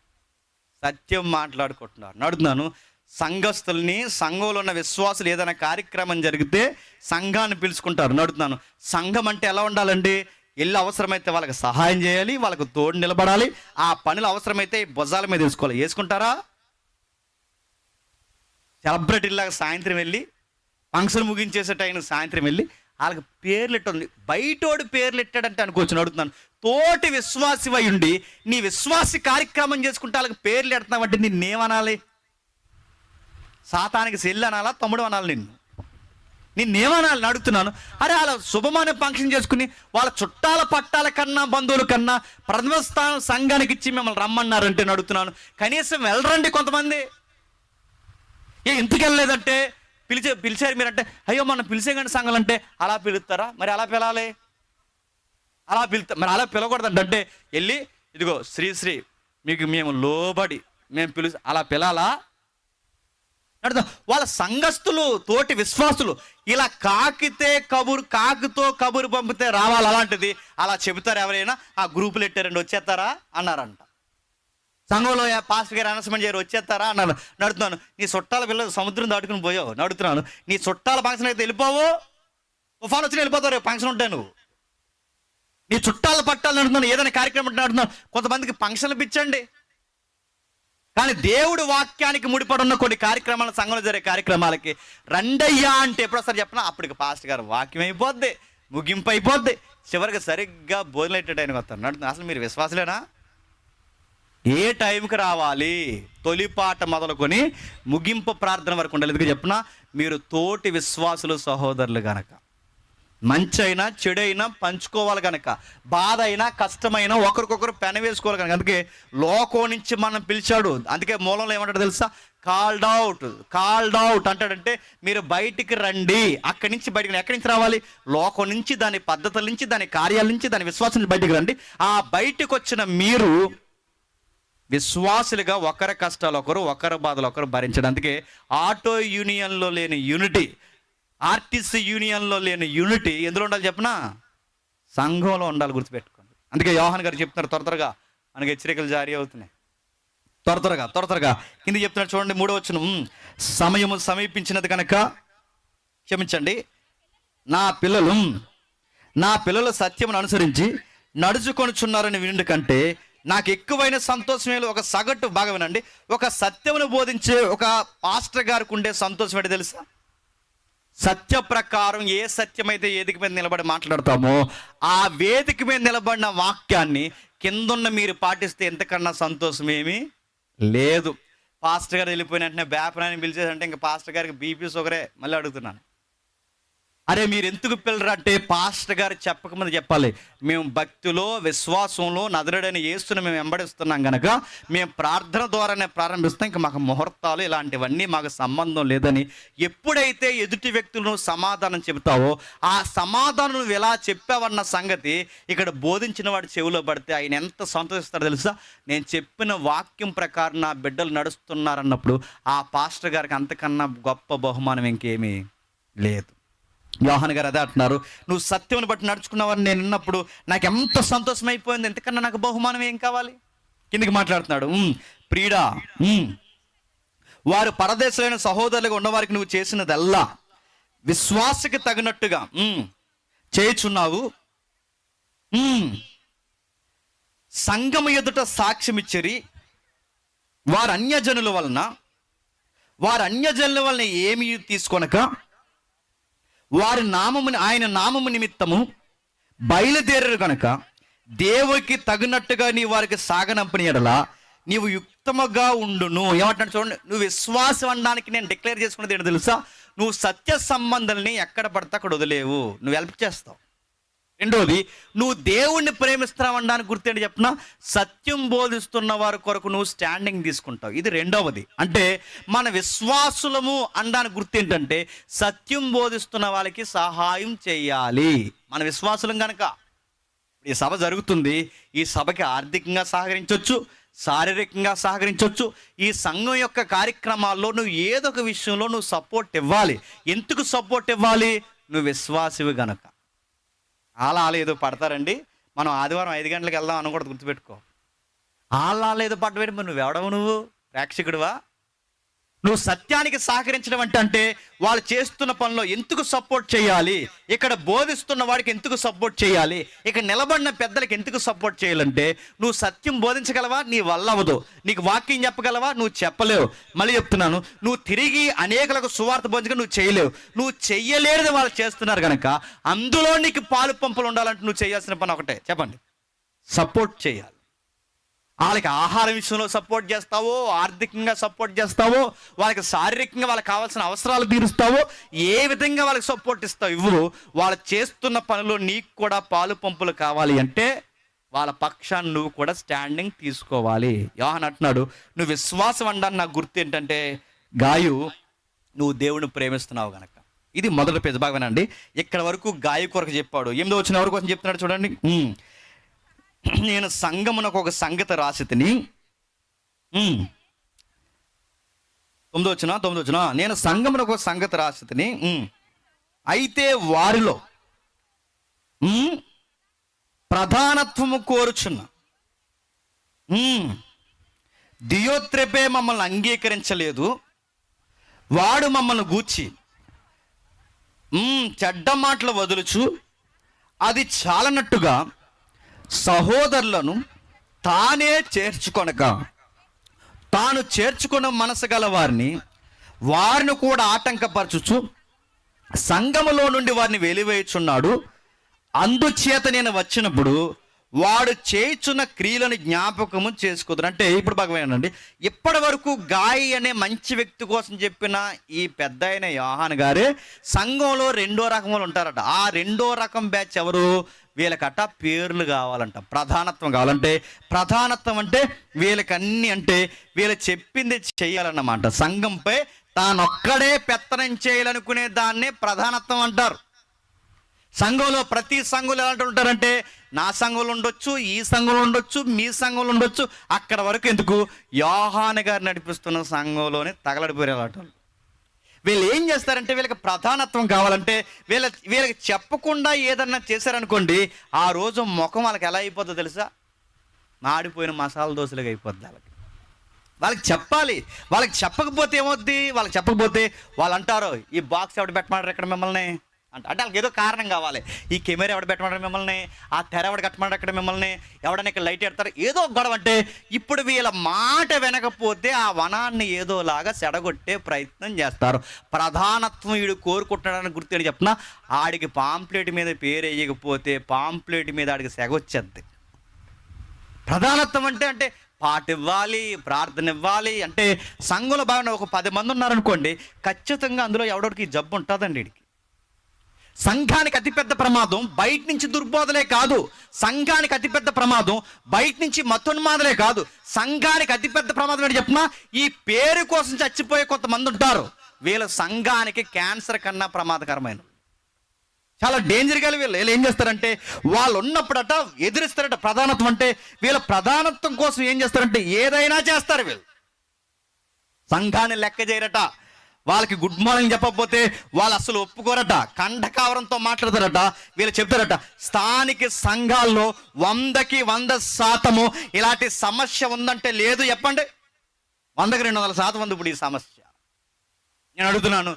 సత్యం మాట్లాడుకుంటున్నారు. నడుతున్నాను. సంఘస్థుల్ని, సంఘంలో ఉన్న విశ్వాసులు ఏదైనా కార్యక్రమం జరిగితే సంఘాన్ని పిలుచుకుంటారు. నడుతున్నాను. సంఘం అంటే ఎలా ఉండాలండి, వెళ్ళి అవసరమైతే వాళ్ళకి సహాయం చేయాలి, వాళ్ళకు తోడు నిలబడాలి, ఆ పనులు అవసరమైతే భుజాల మీద వేసుకోవాలి. వేసుకుంటారా? సెలబ్రిటీలాగా సాయంత్రం వెళ్ళి ఫంక్షన్ ముగించేసే టైం సాయంత్రం వెళ్ళి వాళ్ళకి పేర్లు ఎట్టుంది, బయటోడు పేర్లు ఎట్టాడంటే అనుకోవచ్చు. అడుగుతున్నాను, తోటి విశ్వాసి అయి ఉండి నీ విశ్వాసి కార్యక్రమం చేసుకుంటే వాళ్ళకి పేర్లు ఎడుతున్నావంటే నిన్నేమనాలి? సాతానికి సెల్లు అనాలా, తమ్ముడు అనాలి, నిన్నేమనాలి అడుగుతున్నాను. అరే వాళ్ళ శుభమాన ఫంక్షన్ చేసుకుని వాళ్ళ చుట్టాల పట్టాల కన్నా బంధువుల కన్నా ప్రథమ స్థానం సంఘానికి ఇచ్చి మిమ్మల్ని రమ్మన్నారంటే అడుగుతున్నాను, కనీసం వెళ్ళరండి కొంతమంది. ఎందుకు వెళ్ళలేదంటే పిలిచారు మీరంటే, అయ్యో మనం పిలిచే కానీ సంఘాలు అంటే అలా పిలుస్తారా, మరి అలా పిలాలి, మరి అలా పిలవకూడదంటే వెళ్ళి ఇదిగో శ్రీశ్రీ మీకు మేము లోబడి మేము అలా పిలాలా? వాళ్ళ సంఘస్థులు, తోటి విశ్వాసులు ఇలా కాకుతో కబురు పంపితే రావాలి. అలాంటిది అలా చెబుతారు ఎవరైనా, ఆ గ్రూపులు ఎట్టారండి వచ్చేస్తారా అన్నారంట. సంఘంలో పాస్టర్ గారు అనౌన్స్మెంట్ చేయరు వచ్చేస్తారా అన్నారు. నడుతున్నాను. నీ చుట్టాల పిల్లలు సముద్రం దాటుకుని పోయావు. నడుతున్నాను. నీ చుట్టాల ఫంక్షన్ అయితే వెళ్ళిపోవు, తుఫాన్ వచ్చి వెళ్ళిపోతావు, రేపు ఫంక్షన్ ఉంటాయి నువ్వు. నీ చుట్టాల పట్టాలు నడుతున్నాను, ఏదైనా కార్యక్రమం నడుతున్నాను. కొంతమందికి ఫంక్షన్లు పిచ్చండి, కానీ దేవుడు వాక్యానికి ముడిపడి ఉన్న కొన్ని కార్యక్రమాలు, సంఘంలో జరిగే కార్యక్రమాలకి రండయ్యా అంటే ఎప్పుడు వస్తారు చెప్పినా అప్పటికి పాస్టర్ గారు వాక్యం అయిపోద్ది, ముగింపు అయిపోద్ది, చివరికి సరిగ్గా భోజనం ఎట్టే టైంకి వస్తారు. నడుతుంది. అసలు మీరు విశ్వాసులేనా? ఏ టైంకి రావాలి, తొలిపాట మొదలుకొని ముగింపు ప్రార్థన వరకు ఉండాలి. ఎందుకు చెప్పినా మీరు తోటి విశ్వాసులు, సహోదరులు గనక మంచి అయినా చెడైనా పంచుకోవాలి కనుక, బాధ అయినా కష్టమైనా ఒకరికొకరు పెనవేసుకోవాలి కనుక. అందుకే లోకం నుంచి మనం పిలిచాడు. అందుకే మూలంలో ఏమంటాడు తెలుసా, కాల్డ్ అవుట్ అంటాడంటే మీరు బయటికి రండి. అక్కడి నుంచి బయటికి, ఎక్కడి నుంచి రావాలి? లోకం నుంచి, దాని పద్ధతుల నుంచి, దాని కార్యాల నుంచి, దాని విశ్వాసం నుంచి బయటికి రండి. ఆ బయటకు వచ్చిన మీరు విశ్వాసులుగా ఒకరి కష్టాలు ఒకరు, ఒకరి బాధలు ఒకరు భరించడం. అందుకే ఆటో యూనియన్లో లేని యూనిటీ, ఆర్టీసీ యూనియన్లో లేని యూనిటీ ఎందులో ఉండాలి చెప్పనా? సంఘంలో ఉండాలి, గుర్తుపెట్టుకోండి. అందుకే యోహాన్ గారు చెప్తున్నారు, త్వరగా మనకి హెచ్చరికలు జారీ అవుతున్నాయి, త్వరగా కింద చెప్తున్నారు చూడండి. 3వ వచనం, సమయము సమీపించినది కనుక క్షమించండి, నా పిల్లలు సత్యమును అనుసరించి నడుచుకొనుచున్నారని వినుట కంటే నాకు ఎక్కువైన సంతోషమే. ఒక సగటు బాగా వినండి, ఒక సత్యమును బోధించే ఒక పాస్టర్ గారికి ఉండే సంతోషం ఏంటి తెలుసా? సత్య ప్రకారం ఏ సత్యమైతే వేదిక మీద నిలబడి మాట్లాడతామో ఆ వేదిక మీద నిలబడిన వాక్యాన్ని కిందున్న మీరు పాటిస్తే ఎంతకన్నా సంతోషం ఏమీ లేదు. పాస్టర్ గారు వెళ్ళిపోయిన వెంటనే బ్యాపనాన్ని పిలిచేదంటే ఇంకా పాస్టర్ గారికి బీపీ షుగరే. మళ్ళీ అడుగుతున్నాను, అరే మీరు ఎందుకు పిల్లరు అంటే పాస్టర్ గారు చెప్పకముందు చెప్పాలి, మేము భక్తిలో విశ్వాసంలో నజరేయుడైన యేసుని మేము వెంబడిస్తున్నాం కనుక మేము ప్రార్థన ద్వారానే ప్రారంభిస్తాం, ఇంకా మాకు ముహూర్తాలు ఇలాంటివన్నీ మాకు సంబంధం లేదని ఎప్పుడైతే ఎదుటి వ్యక్తులను సమాధానం చెబుతావో ఆ సమాధానం నువ్వు ఎలా చెప్పావన్న సంగతి ఇక్కడ బోధించిన వాడి చెవిలో పడితే ఆయన ఎంత సంతోషిస్తాడో తెలుసా. నేను చెప్పిన వాక్యం ప్రకారం నా బిడ్డలు నడుస్తున్నారన్నప్పుడు ఆ పాస్టర్ గారికి అంతకన్నా గొప్ప బహుమానం ఇంకేమీ లేదు. యోహాను గారు అదే అంటున్నారు, నువ్వు సత్యమును బట్టి నడుచుకున్నావని నేను విన్నప్పుడు నాకు ఎంత సంతోషం అయిపోయింది, ఎంతకన్నా నాకు బహుమానం ఏం కావాలి. కిందికి మాట్లాడుతున్నాడు, ప్రియుడా వారు పరదేశులైన సహోదరులుగా ఉన్నవారికి నువ్వు చేసినదల్లా విశ్వాసకి తగినట్టుగా చేయుచున్నావు. సంఘము ఎదుట సాక్ష్యం ఇచ్చిరి. వారు అన్యజనుల వలన ఏమీ తీసుకొనక వారి నామముని ఆయన నామము నిమిత్తము బయలుదేరరు కనుక దేవునికి తగినట్టుగా నీ వారికి సాగనంపని ఎడల నీవు యుక్తముగా ఉండును. ఏమంటాడు చూడండి, నువ్వు విశ్వాసం అనడానికి నేను డిక్లేర్ చేసుకున్నది ఏంటో తెలుసా, నువ్వు సత్య సంబంధాలని ఎక్కడ పడితే అక్కడ వదిలేవు, నువ్వు హెల్ప్ చేస్తావు. రెండోది, నువ్వు దేవుణ్ణి ప్రేమిస్తున్నావు అనడానికి గుర్తేంటి చెప్పిన, సత్యం బోధిస్తున్న వారి కొరకు నువ్వు స్టాండింగ్ తీసుకుంటావు. ఇది రెండవది. అంటే మన విశ్వాసులము అనడానికి గుర్తేంటంటే సత్యం బోధిస్తున్న వాళ్ళకి సహాయం చేయాలి. మన విశ్వాసులం కనుక ఈ సభ జరుగుతుంది, ఈ సభకి ఆర్థికంగా సహకరించవచ్చు, శారీరకంగా సహకరించవచ్చు. ఈ సంఘం యొక్క కార్యక్రమాల్లో నువ్వు ఏదో ఒక విషయంలో నువ్వు సపోర్ట్ ఇవ్వాలి. ఎందుకు సపోర్ట్ ఇవ్వాలి, నువ్వు విశ్వాసివి గనక. అలా ఏదో పడతారండి, మనం ఆదివారం 5 గంటలకు వెళ్దాం అని కూడా గుర్తుపెట్టుకో. అలా ఏదో పడ్డవేంటి, మరి నువ్వెవడవు, నువ్వు ప్రేక్షకుడివా? నువ్వు సత్యానికి సహకరించడం అంటే వాళ్ళు చేస్తున్న పనిలో ఎందుకు సపోర్ట్ చేయాలి, ఇక్కడ బోధిస్తున్న వాడికి ఎందుకు సపోర్ట్ చేయాలి, ఇక్కడ నిలబడిన పెద్దలకి ఎందుకు సపోర్ట్ చేయాలంటే నువ్వు సత్యం బోధించగలవా, నీ వల్ల అవ్వదు. నీకు వాక్యం చెప్పగలవా, నువ్వు చెప్పలేవు. మళ్ళీ చెప్తున్నాను, నువ్వు తిరిగి అనేకులకు సువార్త బోధించగా నువ్వు చేయలేవు. నువ్వు చెయ్యలేనిది వాళ్ళు చేస్తున్నారు కనుక అందులో నీకు పాలు పంపులు ఉండాలంటే నువ్వు చేయాల్సిన పని ఒకటే, చెప్పండి, సపోర్ట్ చేయాలి. వాళ్ళకి ఆహార విషయంలో సపోర్ట్ చేస్తావో, ఆర్థికంగా సపోర్ట్ చేస్తావో, వాళ్ళకి శారీరకంగా వాళ్ళకి కావాల్సిన అవసరాలు తీరుస్తావో, ఏ విధంగా వాళ్ళకి సపోర్ట్ ఇస్తావు ఇవ్వు. వాళ్ళు చేస్తున్న పనిలో నీకు కూడా పాలు పంపులు కావాలి అంటే వాళ్ళ పక్షాన్ని నువ్వు కూడా స్టాండింగ్ తీసుకోవాలి. యోహాను అంటున్నాడు, నువ్వు విశ్వాసం అనడానికి నాకు గుర్తు ఏంటంటే గాయు, నువ్వు దేవుని ప్రేమిస్తున్నావు కనుక. ఇది మొదటి పేజీ బాగానండి. ఇక్కడ వరకు గాయ కొరకు చెప్పాడు. 8వ వచనం ఎవరి కోసం చెప్తున్నాడు చూడండి, నేను సంఘమునకు ఒక సంగతి రాసి తిని. 9వ వచనం, నేను సంఘమునకు ఒక సంగతి రాసి తిని, అయితే వారిలో ప్రధానత్వము కోరుచున్న దియోత్రెపే మమ్మల్ని అంగీకరించలేదు. వాడు మమ్మల్ని గూర్చి చెడ్డ మాటలు వదులుచు అది చాలనట్టుగా సహోదరులను తానే చేర్చుకొనక తాను చేర్చుకున్న మనసు గల వారిని కూడా ఆటంకపరచుచు సంఘములో నుండి వారిని వెలివేయుచున్నాడు. అందుచేత నేను వచ్చినప్పుడు వాడు చేయుచున్న క్రియలను జ్ఞాపకము చేసుకుదురు. అంటే ఇప్పుడు బాగా ఇప్పటి వరకు గాయి అనే మంచి వ్యక్తి కోసం చెప్పిన ఈ పెద్ద అయిన యోహాను గారే సంఘంలో 2వ రకములు ఉంటారట. ఆ 2వ రకం బ్యాచ్ ఎవరు, వీళ్ళకట పేర్లు కావాలంట, ప్రధానత్వం కావాలంటే. ప్రధానత్వం అంటే వీళ్ళకన్నీ అంటే వీళ్ళు చెప్పింది చేయాలన్నమాట. సంఘంపై తానొక్కడే పెత్తనం చేయాలనుకునే దాన్నే ప్రధానత్వం అంటారు. సంఘంలో ప్రతి సంఘంలో ఎలాంటి ఉంటారంటే నా సంఘంలో ఉండొచ్చు, ఈ సంఘంలో ఉండొచ్చు, మీ సంఘంలో ఉండొచ్చు, అక్కడ వరకు ఎందుకు, యోహాను గారు నడిపిస్తున్న సంఘంలోనే తగలడిపోయేలాట. వీళ్ళు ఏం చేస్తారంటే వీళ్ళకి ప్రధానత్వం కావాలంటే వీళ్ళకి చెప్పకుండా ఏదన్నా చేశారనుకోండి, ఆ రోజు ముఖం వాళ్ళకి ఎలా అయిపోతుందో తెలుసా, మాడిపోయిన మసాలా దోశలుగా అయిపోద్ది. వాళ్ళకి చెప్పాలి. వాళ్ళకి చెప్పకపోతే ఏమవుద్ది, వాళ్ళకి చెప్పకపోతే వాళ్ళు అంటారు, ఈ బాక్స్ ఎవడు పెట్టమన్నారు ఇక్కడ మిమ్మల్ని అంటే వాళ్ళకి ఏదో కారణం కావాలి. ఈ కెమెరా ఎవడు పెట్టమన్నారు మిమ్మల్ని, ఆ తెర ఎవడు కట్టమన్నారు అక్కడ మిమ్మల్ని, ఎవడన్నా ఇక్కడ లైట్ ఎడతారు, ఏదో గొడవ. అంటే ఇప్పుడు వీళ్ళ మాట వినకపోతే ఆ వనాన్ని ఏదోలాగా సెడగొట్టే ప్రయత్నం చేస్తారు. ప్రధానత్వం వీడు కోరుకుంటున్నాడని గుర్తు చెప్పిన ఆడికి పాంప్లెట్ మీద పేరు వేయకపోతే పాంప్లెట్ మీద ఆడికి సెగొచ్చేద్ది. ప్రధానత్వం అంటే పాట ఇవ్వాలి, ప్రార్థన ఇవ్వాలి. అంటే సంఘంలో బాగా ఒక 10 మంది ఉన్నారనుకోండి, ఖచ్చితంగా అందులో ఎవడోడికి జబ్బు ఉంటుందండి. వీడికి సంఘానికి అతిపెద్ద ప్రమాదం బయట నుంచి దుర్బోధలే కాదు. సంఘానికి అతిపెద్ద ప్రమాదం బయట నుంచి మతోన్మాదులే కాదు. సంఘానికి అతిపెద్ద ప్రమాదం ఏంటి చెప్పినా, ఈ పేరు కోసం చచ్చిపోయే కొంతమంది ఉంటారు. వీళ్ళ సంఘానికి క్యాన్సర్ కన్నా ప్రమాదకరమైన, చాలా డేంజర్ గా వీళ్ళు ఏం చేస్తారంటే, వాళ్ళు ఉన్నప్పుడట ఎదిరిస్తారట ప్రధానత్వం. అంటే వీళ్ళ ప్రధానత్వం కోసం ఏం చేస్తారంటే ఏదైనా చేస్తారు. వీళ్ళు సంఘాన్ని లెక్క చేయరట. వాళ్ళకి గుడ్ మార్నింగ్ చెప్పకపోతే వాళ్ళు అసలు ఒప్పుకోరట. కండకావరంతో మాట్లాడతారట. వీళ్ళు చెప్తారట, స్థానిక సంఘాల్లో 100కి 100% ఇలాంటి సమస్య ఉందంటే లేదు చెప్పండి. 100కి 200% ఉంది ఇప్పుడు ఈ సమస్య. నేను అడుగుతున్నాను,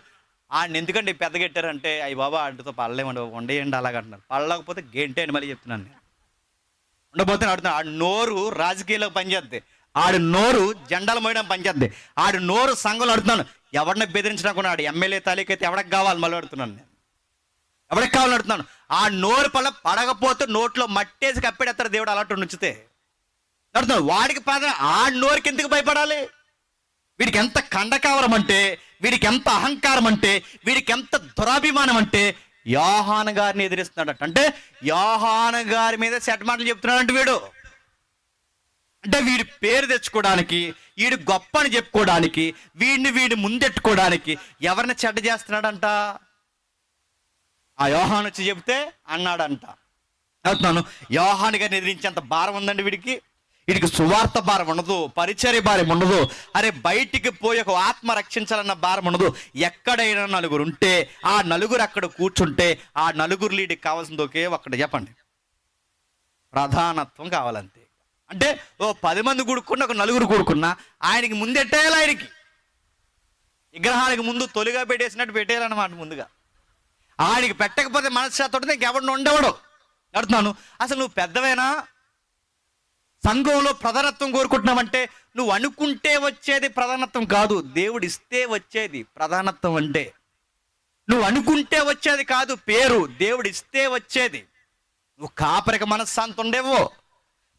ఆయన ఎందుకంటే పెద్దగెట్టారంటే, అయ్యి బాబా ఆడితో పడలేమండి, వండేయండి అలాగంటున్నారు. పడలేకపోతే గేంటేయండి మళ్ళీ చెప్తున్నాను నేను. ఉండబోతే అడుగుతున్నాను, ఆడు నోరు రాజకీయాల్లో పనిచేద్ది, ఆడు నోరు జెండాలు మోయడం పనిచేద్ది, ఆడు నోరు సంఘంలో. అడుగుతున్నాను, ఎవరిని బెదిరించినాకున్నాడు ఎమ్మెల్యే తాలూకైతే ఎవరికి కావాలి మళ్ళీ అడుగుతున్నాను నేను, ఎవరికి కావాలని అడుగుతున్నాను. ఆ నోరు పడకపోతే నోట్లో మట్టేసి కప్పెడతారు దేవుడు అలాంటి నుంచితే అడుగుతున్నాను. వాడికి ఆ నోరుకి ఎందుకు భయపడాలి? వీడికి ఎంత కండకావరం అంటే, వీడికి ఎంత అహంకారం అంటే, వీడికి ఎంత దురాభిమానం అంటే యోహాను గారిని ఎదిరిస్తున్నాడట. అంటే యోహాను గారి మీద సెట్ మాటలు చెప్తున్నాడంటే వీడు. అంటే వీడి పేరు తెచ్చుకోవడానికి, వీడు గొప్ప అని చెప్పుకోవడానికి, వీడిని ముందెట్టుకోవడానికి ఎవరిని చెడ్డ చేస్తున్నాడంట. ఆ యోహాను వచ్చి చెప్తే అన్నాడంట. అవుతున్నాను, యోహాను గారిని ఎదిరించేంత భారం ఉందండి వీడికి. వీడికి సువార్త భారం ఉండదు, పరిచర్య భారం ఉండదు, అరే బయటికి పోయి ఒక ఆత్మ రక్షించాలన్న భారం ఉండదు. ఎక్కడైనా నలుగురు ఉంటే ఆ నలుగురు అక్కడ కూర్చుంటే ఆ నలుగురు లీడికి కావాల్సింది ఒకే ఒక్కటి చెప్పండి, ప్రధానత్వం కావాలంతే. అంటే ఓ 10 మంది కూడుకున్న ఒక నలుగురు కూడుకున్నా ఆయనకి ముందెట్టేయాలి. ఆయనకి విగ్రహానికి ముందు తొలిగా పెట్టేసినట్టు పెట్టేయాలన్నమాట ముందుగా. ఆయనకి పెట్టకపోతే మనశ్శాతం ఇంకెవరిని ఉండేవాడు. అడుగుతున్నాను, అసలు నువ్వు పెద్దవేనా? సంఘంలో ప్రధానత్వం కోరుకుంటున్నావంటే నువ్వు అనుకుంటే వచ్చేది ప్రధానత్వం కాదు, దేవుడు ఇస్తే వచ్చేది ప్రధానత్వం. అంటే నువ్వు అనుకుంటే వచ్చేది కాదు పేరు, దేవుడు ఇస్తే వచ్చేది. నువ్వు కాపరికి మనశ్శాంతి ఉండేవో,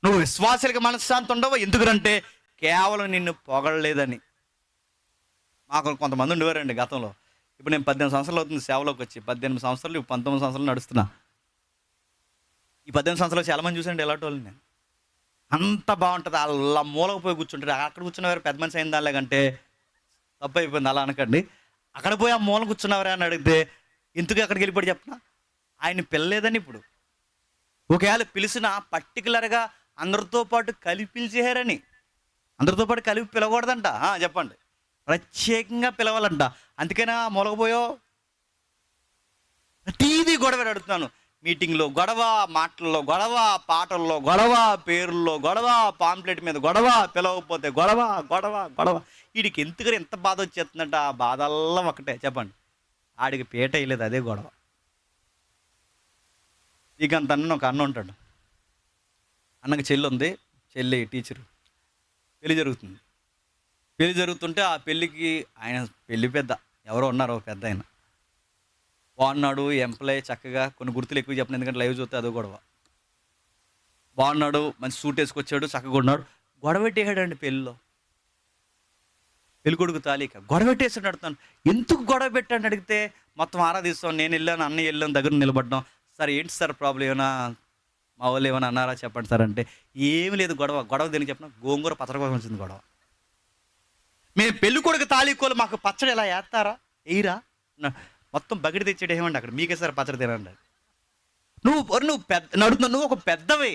నువ్వు విశ్వాసాలకు మనశ్శాంతి ఉండవో. ఎందుకంటే కేవలం నిన్ను పొగడలేదని. మాకు కొంతమంది ఉండేవారండి గతంలో. ఇప్పుడు నేను 18 సంవత్సరాలు అవుతుంది సేవలోకి వచ్చి, 18 సంవత్సరాలు, 19 సంవత్సరాలు నడుస్తున్నా. ఈ 18 సంవత్సరాలు చాలామంది చూసండి ఎలాంటి వాళ్ళు. నేను అంత బాగుంటుంది, అలా మూలకు పోయి కూర్చుంటారు. అక్కడ కూర్చున్నవారు పెద్ద మనిషి అయింది అలాగంటే తప్పు అయిపోయింది, అలా అనకండి. అక్కడ పోయి ఆ మూల కూర్చున్నవారే అని అడిగితే ఎందుకు అక్కడికి వెళ్ళిపోయి చెప్పిన ఆయన పిల్లలేదని. ఇప్పుడు ఒకవేళ పిలిచిన పర్టికులర్గా అందరితో పాటు కలిపి పిలిచేయారని, అందరితో పాటు కలిపి పిలవకూడదంట. చెప్పండి, ప్రత్యేకంగా పిలవాలంట. అందుకైనా మూలకపోయో ప్రతీది గొడవ. అడుగుతున్నాను, మీటింగ్లో గొడవ, మాటల్లో గొడవ, పాటల్లో గొడవ, పేరుల్లో గొడవ, పాంప్లెట్ మీద గొడవ, పిలవకపోతే గొడవ గొడవ గొడవ. వీడికి ఎందుకని ఎంత బాధ వచ్చేస్తుందంట. ఆ బాధల్లా ఒకటే చెప్పండి, ఆడికి పీట వేయలేదు, అదే గొడవ. ఇక అంత అన్న ఒక అన్న ఉంటాడు, అన్నకి చెల్లి ఉంది, చెల్లి టీచరు. పెళ్లి జరుగుతుంది. పెళ్లి జరుగుతుంటే ఆ పెళ్ళికి ఆయన పెళ్ళి పెద్ద ఎవరో ఉన్నారు, పెద్ద ఆయన బాగున్నాడు, ఎంప్లాయ్, చక్కగా కొన్ని గుర్తులు ఎక్కువ చెప్పను ఎందుకంటే లైవ్ చూస్తే అదో గొడవ. బాగున్నాడు, మంచి సూట్ వేసుకొచ్చాడు, చక్కగా ఉన్నాడు. గొడవ పెట్టేసాడండి పెళ్ళిలో. పెళ్ళి కొడుకు తాలీక గొడవ పెట్టేసాడు. అడుగుతాను, ఎందుకు గొడవ పెట్టాడని అడిగితే మొత్తం ఆరాధిస్తాం. నేను వెళ్ళాను, అన్నయ్య వెళ్ళాను, దగ్గర నిలబడ్డాం. సార్ ఏంటి సార్ ప్రాబ్లం, ఏమైనా మా వాళ్ళు ఏమైనా అన్నారా చెప్పండి సార్ అంటే, ఏమి లేదు గొడవ దేనికి చెప్పిన, గోంగూర పచ్చడి కోసం వచ్చింది గొడవ. మేము పెళ్ళి కొడుకు తాలీకోలు మాకు పచ్చడి ఎలా వేస్తారా ఎయిరా, మొత్తం బకెట్ తెచ్చేది ఏమండి అక్కడ, మీకే సార్ పచ్చడి తినండి. నువ్వు పెద్ద నువ్వు ఒక పెద్దవే.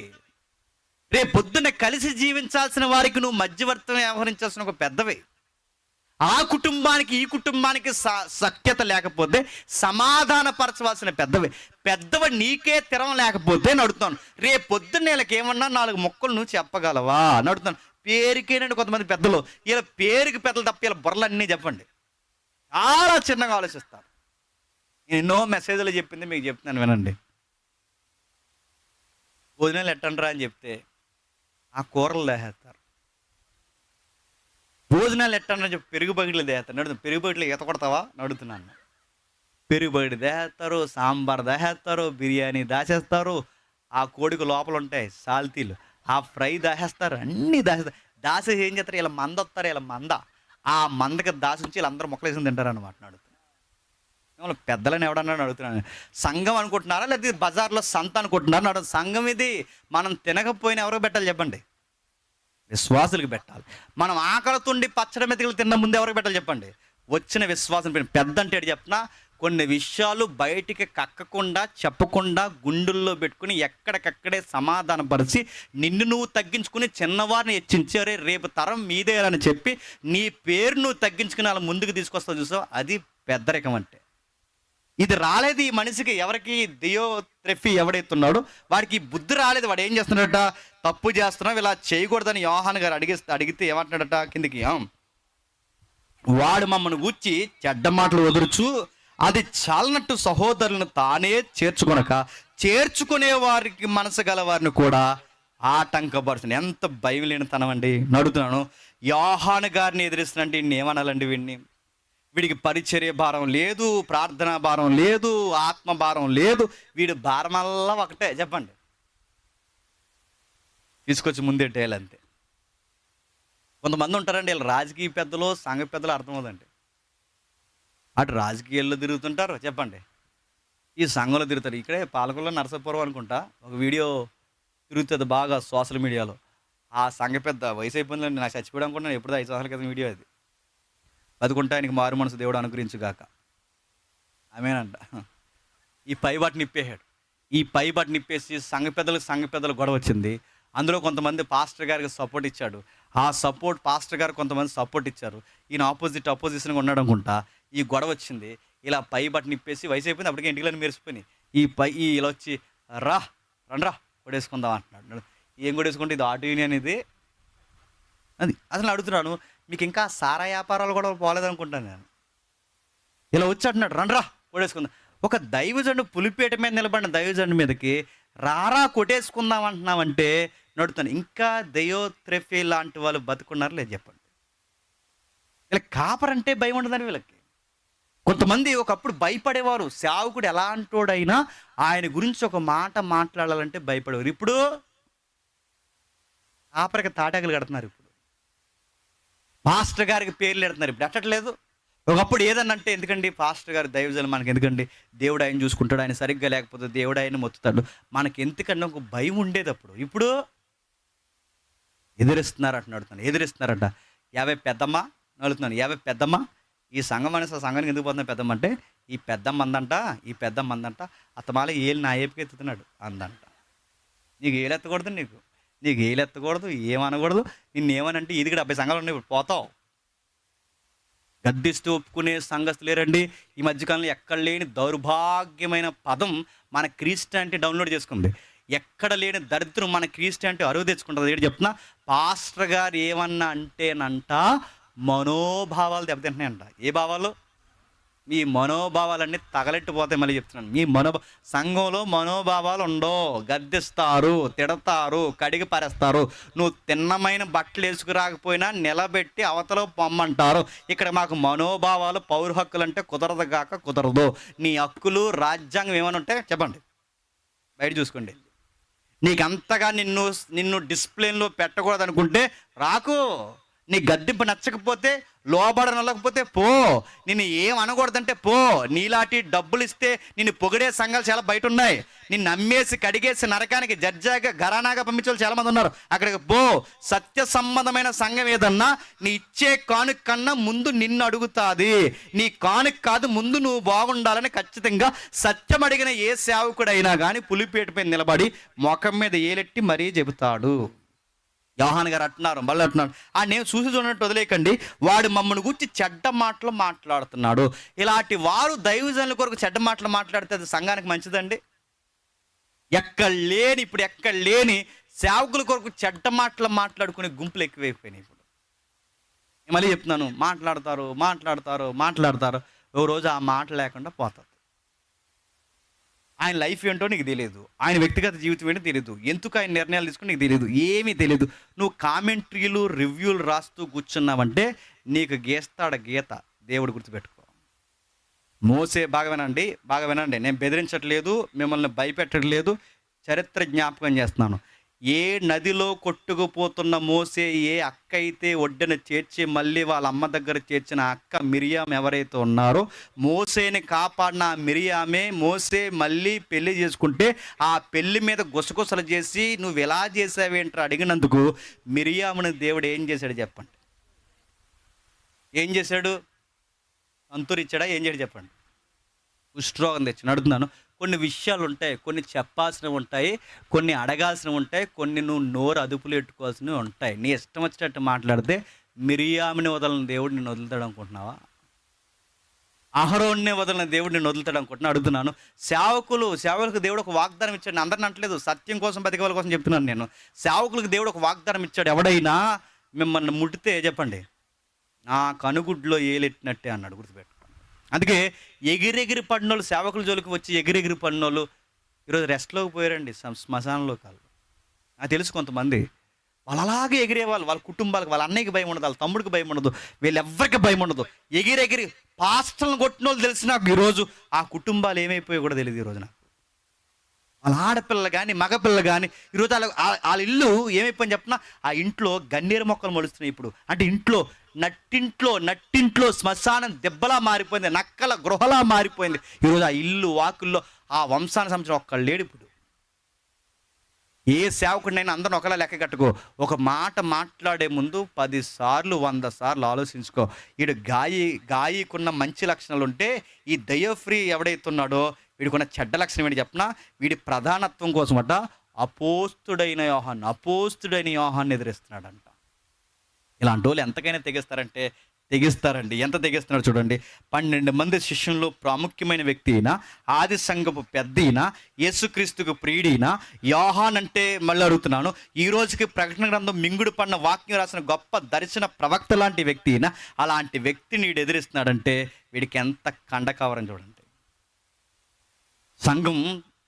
రేపు పొద్దున్న కలిసి జీవించాల్సిన వారికి నువ్వు మధ్యవర్తం వ్యవహరించాల్సిన ఒక పెద్దవే. ఆ కుటుంబానికి ఈ కుటుంబానికి సఖ్యత లేకపోతే సమాధానపరచవలసిన పెద్దవ నీకే తిరం లేకపోతే నడుతాను. రేపు పొద్దున్న వీళ్ళకి ఏమన్నా 4 ముక్కలు నువ్వు చెప్పగలవా నడుతాను. పేరుకేనండి కొంతమంది పెద్దలు, వీళ్ళ పేరుకి పెద్దలు తప్ప వీళ్ళ బుర్రలన్నీ చెప్పండి చాలా చిన్నగా ఆలోచిస్తారు. నేను ఎన్నో మెసేజ్లు చెప్పింది మీకు చెప్తున్నాను వినండి. భోజనాలు ఎట్టండ్రా అని చెప్తే ఆ కూరలు దేహేస్తారు. భోజనాలు ఎట్టండ్రా చెప్పి పెరుగు బగిట్లు దేహేస్తారు. నడుతుంది, పెరుగు బగిట్లు ఈత కొడతావా నడుతున్నాను. పెరుగు బగిటి దేహేస్తారు, సాంబార్ దేహేస్తారు, బిర్యానీ దాచేస్తారు, ఆ కోడికి లోపల ఉంటాయి సాల్తీలు, ఆ ఫ్రై దాచేస్తారు, అన్నీ దాచేస్తారు. దాసేసి ఏం చేస్తారు, ఇలా మంద వస్తారు, ఇలా మంద, ఆ మందకి దాసి ఉంచి వీళ్ళందరూ మొక్కలు వేసుకుని తింటారు అన్నమాట. నడుతుంది మిమ్మల్ని పెద్దలని ఎవడన్నా అడుగుతున్నాను. సంఘం అనుకుంటున్నారా? లేకపోతే బజార్‌లో సంత అనుకుంటున్నారా? సంఘం ఇది. మనం తినకపోయినా ఎవరికి పెట్టాలి చెప్పండి? విశ్వాసులకు పెట్టాలి. మనం ఆకలితోండి పచ్చడి మెతుకులు తిన్న ముందు ఎవరికి పెట్టాలి చెప్పండి? వచ్చిన విశ్వాసం పెద్ద అంటే ఏంటి చెప్పనా? కొన్ని విషయాలు బయటికి కక్కకుండా, చెప్పకుండా గుండెల్లో పెట్టుకుని ఎక్కడికక్కడే సమాధానపరిచి నిన్ను నువ్వు తగ్గించుకుని చిన్నవారిని హెచ్చించి, అరే రేపు తరం మీదే అని చెప్పి నీ పేరు నువ్వు తగ్గించుకుని అలా ముందుకు తీసుకొస్తావు చూసావు, అది పెద్దరికం అంటే. ఇది రాలేదు ఈ మనిషికి. ఎవరికి? దియోత్రెఫీ ఎవడైతున్నాడో వాడికి ఈ బుద్ధి రాలేదు. వాడు ఏం చేస్తున్నాడట? తప్పు చేస్తున్నావు, ఇలా చేయకూడదని యోహాను గారు అడిగితే ఏమంటున్నాడట కిందికి, వాడు మమ్మల్ని గూర్చి చెడ్డ మాటలు వదులుచు అది చాలనట్టు సహోదరులను తానే చేర్చుకొనక చేర్చుకునే వారికి మనసు గల వారిని కూడా ఆటంకపరుస్తుంది. ఎంత భయం లేనితనం అండి. నడుతున్నాను, యోహాను గారిని ఎదిరిస్తున్నట్టు వీడిని ఏమనాలండి? వీడికి పరిచర్య భారం లేదు, ప్రార్థనా భారం లేదు, ఆత్మ భారం లేదు. వీడు భారమల్లా ఒకటే చెప్పండి, తీసుకొచ్చి ముందెట్టేయాలంతే. కొంతమంది ఉంటారండి, వీళ్ళు రాజకీయ పెద్దలు, సంఘ పెద్దలు అర్థమవుదండి. అటు రాజకీయాల్లో తిరుగుతుంటారు చెప్పండి, ఈ సంఘంలో తిరుగుతారు. ఇక్కడే పాలకుల్లో నరసాపురం అనుకుంటా ఒక వీడియో తిరుగుతుంది బాగా సోషల్ మీడియాలో. ఆ సంఘ పెద్ద వయసు అయిపోయిందండి, నాకు చచ్చిపోయాడు అనుకుంటున్నాను. ఎప్పుడు 5 సంవత్సరాల క్రితం వీడియో అది. బతుకుంటే ఆయనకి మారు మనసు దేవుడు అనుగ్రహించుగాక, ఆమేనంట. ఈ పై బట్టని ఇప్పేశాడు. ఈ పై బట్టని ఇప్పేసి సంఘ పెద్దలు గొడవ వచ్చింది. అందులో కొంతమంది పాస్టర్ గారికి సపోర్ట్ ఇచ్చాడు. ఆ సపోర్ట్ పాస్టర్ గారు కొంతమంది సపోర్ట్ ఇచ్చారు. ఈయన అపోజిషన్గా ఉన్నాడు అనుకుంటా. ఈ గొడవ వచ్చింది. ఇలా పై బట్టని ఇప్పేసి వయసు అయిపోయింది, అప్పటికే ఇంటికి మెరిసిపోయినాయి. ఇలా వచ్చి రండ్రా కొడేసుకుందాం అంటున్నాడు. ఏం కొడేసుకుంటే ఇది ఆటో యూనియన్ ఇది అది అసలు అడుగుతున్నాను. మీకు ఇంకా సారా వ్యాపారాలు కూడా పోలేదనుకుంటాను నేను. ఇలా వచ్చి అంటున్నాడు, రండ్రా కొట్టేసుకుందాం. ఒక దైవజనుడు పులిపేట మీద నిలబడిన దైవజనుడి మీదకి రారా కొట్టేసుకుందాం అంటున్నామంటే నడుతాను. ఇంకా దియోత్రెఫీ లాంటి వాళ్ళు బతుకున్నారు లేదు చెప్పండి. వీళ్ళకి కాపరంటే భయం ఉండదని వీళ్ళకి. కొంతమంది ఒకప్పుడు భయపడేవారు, సేవకుడు ఎలాంటోడైనా ఆయన గురించి ఒక మాట మాట్లాడాలంటే భయపడేవారు. ఇప్పుడు కాపరికి తాటాకులు కడుతున్నారు. ఇప్పుడు పాస్టర్ గారికి పేర్లు పెడుతున్నారు. ఇప్పుడు ఎట్టట్లేదు. ఒకప్పుడు ఏదన్నంటే ఎందుకండి పాస్టర్ గారు దైవజనులు మనకి ఎందుకండి, దేవుడు ఆయన చూసుకుంటాడు, ఆయన సరిగ్గా లేకపోతే దేవుడు ఆయన మొత్తుతాడు, మనకి ఎందుకంటే ఒక భయం ఉండేది అప్పుడు. ఇప్పుడు ఎదిరిస్తున్నారంట. 50 పెద్దమ్మ నలుగుతున్నాను, 50 పెద్దమ్మ. ఈ సంఘం అనేసి సంఘానికి ఎందుకు పోతున్నాను పెద్దమ్మ అంటే, ఈ పెద్దమ్మ అందంట అత్తమాల ఏళ్ళు నా ఏపుకి ఎత్తుతున్నాడు అందంట. నీకు ఏళ్ళు ఎత్తకూడదు, నీకు ఏళ్ళు ఎత్తకూడదు, ఏమనకూడదు. నిన్నేమనంటే ఇది కూడా 70 సంఘాలు ఉన్నాయి, ఇప్పుడు పోతావు. గద్దిస్తూ ఒప్పుకునే సంఘస్థులు లేరండి. ఈ మధ్యకాలంలో ఎక్కడ లేని దౌర్భాగ్యమైన పదం మన క్రిస్టియానిటీ డౌన్లోడ్ చేసుకుంది. ఎక్కడ లేని దరిద్రం మన క్రిస్టియానిటీ అరువు తెచ్చుకుంటుంది. ఏంటి చెప్తున్నా, పాస్టర్ గారు ఏమన్నా అంటేనంట మనోభావాలు దెబ్బతింటున్నాయంట. ఏ భావాలు? మీ మనోభావాలన్నీ తగలెట్టిపోతాయి. మళ్ళీ చెప్తున్నాను, సంఘంలో మనోభావాలు ఉండవు. గద్దిస్తారు, తిడతారు, కడిగి పారేస్తారు. నువ్వు తిన్నమైన బట్టలు వేసుకురాకపోయినా నిలబెట్టి అవతల పొమ్మంటారు. ఇక్కడ మాకు మనోభావాలు, పౌర హక్కులు అంటే కుదరదు. నీ హక్కులు రాజ్యాంగం ఏమైనా ఉంటే చెప్పండి, బయట చూసుకోండి. నీకు అంతగా నిన్ను డిసిప్లిన్లో పెట్టకూడదు అనుకుంటే రాకు. నీ గద్దింపు నచ్చకపోతే, లోబడనలేకపోతే పో. నిన్ను ఏం అనకూడదంటే పో. నీలాంటి డబ్బులు ఇస్తే నిన్ను పొగిడే సంఘాలు చాలా బయట ఉన్నాయి. నిన్ను అమ్మేసి కడిగేసి నరకానికి జడ్జాగా ఘరానాగా పంపించే వాళ్ళు చాలామంది ఉన్నారు. అక్కడికి పో. సత్య సంబంధమైన సంఘం ఏదన్నా నీ ఇచ్చే కానుక కన్నా ముందు నిన్ను అడుగుతుంది. నీ కానుక కాదు, ముందు నువ్వు బాగుండాలని ఖచ్చితంగా సత్యం అడిగిన ఏ సేవకుడైనా కానీ పులిపేటపై నిలబడి ముఖం మీద ఏలెట్టి మరీ చెబుతాడు. యోహాను గారు మళ్ళీ అంటున్నారు, నేను చూసి చూడనట్టు వదిలేకండి, వాడు మమ్మల్ని గురించి చెడ్డ మాటలు మాట్లాడుతున్నాడు. ఇలాంటి వారు దైవజనుల కొరకు చెడ్డ మాటలు మాట్లాడితే అది సంఘానికి మంచిదండి? ఎక్కడ లేని సేవకుల కొరకు చెడ్డ మాటలు మాట్లాడుకునే గుంపులు ఎక్కువైపోయినాయి. ఇప్పుడు మళ్ళీ చెప్తున్నాను, మాట్లాడతారు. ఓ రోజు ఆ మాట లేకుండా పోతుంది. ఆయన లైఫ్ ఏంటో నీకు తెలియదు, ఆయన వ్యక్తిగత జీవితం ఏంటో తెలియదు, ఎందుకు ఆయన నిర్ణయాలు తీసుకుని నీకు తెలియదు, ఏమీ తెలియదు. నువ్వు కామెంట్రీలు, రివ్యూలు రాస్తూ కూర్చున్నావంటే నీకు గీస్తాడు గీత. దేవుడు గుర్తుపెట్టుకో. మోసే బాగా వినండి, నేను బెదిరించట్లేదు, మిమ్మల్ని భయపెట్టట్లేదు, చరిత్ర జ్ఞాపకం చేస్తున్నాను. ఏ నదిలో కొట్టుకుపోతున్న మోసే ఏ అక్క అయితే ఒడ్డున చేర్చి మళ్ళీ వాళ్ళ అమ్మ దగ్గర చేర్చిన అక్క మిరియాం ఎవరైతే ఉన్నారో, మోసేని కాపాడిన ఆ మిరియామే మోసే మళ్ళీ పెళ్లి చేసుకుంటే ఆ పెళ్లి మీద గుసగుసలు చేసి నువ్వు ఎలా చేసావేంట్రా అడిగినందుకు మిరియాముని దేవుడు ఏం చేశాడు చెప్పండి? ఏం చేశాడు? అంతురిచ్చాడా? ఏం చేయడు చెప్పండి? కుష్ఠరోగం తెచ్చి అడుగుతున్నాను. కొన్ని విషయాలు ఉంటాయి, కొన్ని చెప్పాల్సినవి ఉంటాయి, కొన్ని అడగాల్సినవి ఉంటాయి, కొన్ని నువ్వు నోరు అదుపులో పెట్టుకోవాల్సినవి ఉంటాయి. నీ ఇష్టం వచ్చినట్టు మాట్లాడితే మిరియామిని వదలని దేవుడు నిన్ను వదులుతాడు అనుకుంటున్నావా? అహరోన్ని వదలని దేవుడు నిన్ను వదులుతాడు అనుకుంటున్నా? అడుగుతున్నాను. సేవకులకు దేవుడు ఒక వాగ్దానం ఇచ్చాడు. అందరిని అంటలేదు, సత్యం కోసం బతికే వాళ్ళ కోసం చెప్తున్నాను నేను. సేవకులకు దేవుడు ఒక వాగ్దానం ఇచ్చాడు. ఎవడైనా మిమ్మల్ని ముట్టితే చెప్పండి, నా కనుగుడ్లో ఏలెట్టినట్టే అన్నాడు. గుర్తుపెట్టు. అందుకే ఎగిరెగిరి పడినోళ్ళు, సేవకుల జోలికి వచ్చి ఎగిరెగిరి పడినోళ్ళు ఈరోజు రెస్ట్లోకి పోయారండి, శ్మశానంలో కాదు. నాకు తెలుసు కొంతమంది వాళ్ళు అలాగే ఎగిరేవాళ్ళు. వాళ్ళ కుటుంబాలకు, వాళ్ళ అన్నయ్యకి భయం ఉండదు, వాళ్ళ తమ్ముడికి భయం ఉండదు, వీళ్ళెవ్వరికి భయం ఉండదు. ఎగిరెగిరి పాస్టర్లను కొట్టిన వాళ్ళు తెలిసి నాకు ఈరోజు ఆ కుటుంబాలు ఏమైపోయాయో కూడా తెలియదు. ఈరోజు నాకు వాళ్ళ ఆడపిల్లలు కానీ మగపిల్లలు కానీ ఈరోజు వాళ్ళ ఇల్లు ఏమైపోయింది చెప్పినా, ఆ ఇంట్లో గన్నేరు మొక్కలు మొలుస్తున్నాయి ఇప్పుడు. అంటే నట్టింట్లో శ్మశానం దెబ్బలా మారిపోయింది, నక్కల గృహలా మారిపోయింది ఈరోజు ఆ ఇల్లు వాకుల్లో. ఆ వంశానికి సంబంధించిన ఒక్కళ్ళు లేడు ఇప్పుడు. ఏ సేవకుడినైనా అందరిని ఒకలా లెక్క కట్టుకో. ఒక మాట మాట్లాడే ముందు 10 సార్లు 100 సార్లు ఆలోచించుకో. వీడు గాయకున్న మంచి లక్షణాలు ఉంటే, ఈ దయ్యఫ్రీ ఎవడైతే ఉన్నాడో వీడికున్న చెడ్డ లక్షణం ఏంటి చెప్పినా, వీడి ప్రధానత్వం కోసమట అపోస్తుడైన యోహాన్ని ఎదిరిస్తున్నాడంట. ఇలాంటి వాళ్ళు ఎంతకైనా తెగిస్తారండి. ఎంత తెగిస్తున్నాడు చూడండి. 12 మంది శిష్యుల్లో ప్రాముఖ్యమైన వ్యక్తి అయినా, ఆది సంఘపు పెద్ద అయినా, యేసుక్రీస్తుకు ప్రియుడైనా యోహాన్ అంటే మళ్ళీ అడుగుతున్నాను, ఈ రోజుకి ప్రకటన గ్రంథం మింగుడు పడిన వాక్యం రాసిన గొప్ప దర్శన ప్రవక్త లాంటి వ్యక్తి అయినా, అలాంటి వ్యక్తిని వీడు ఎదిరిస్తున్నాడంటే వీడికి ఎంత కండకవరం చూడండి. సంఘం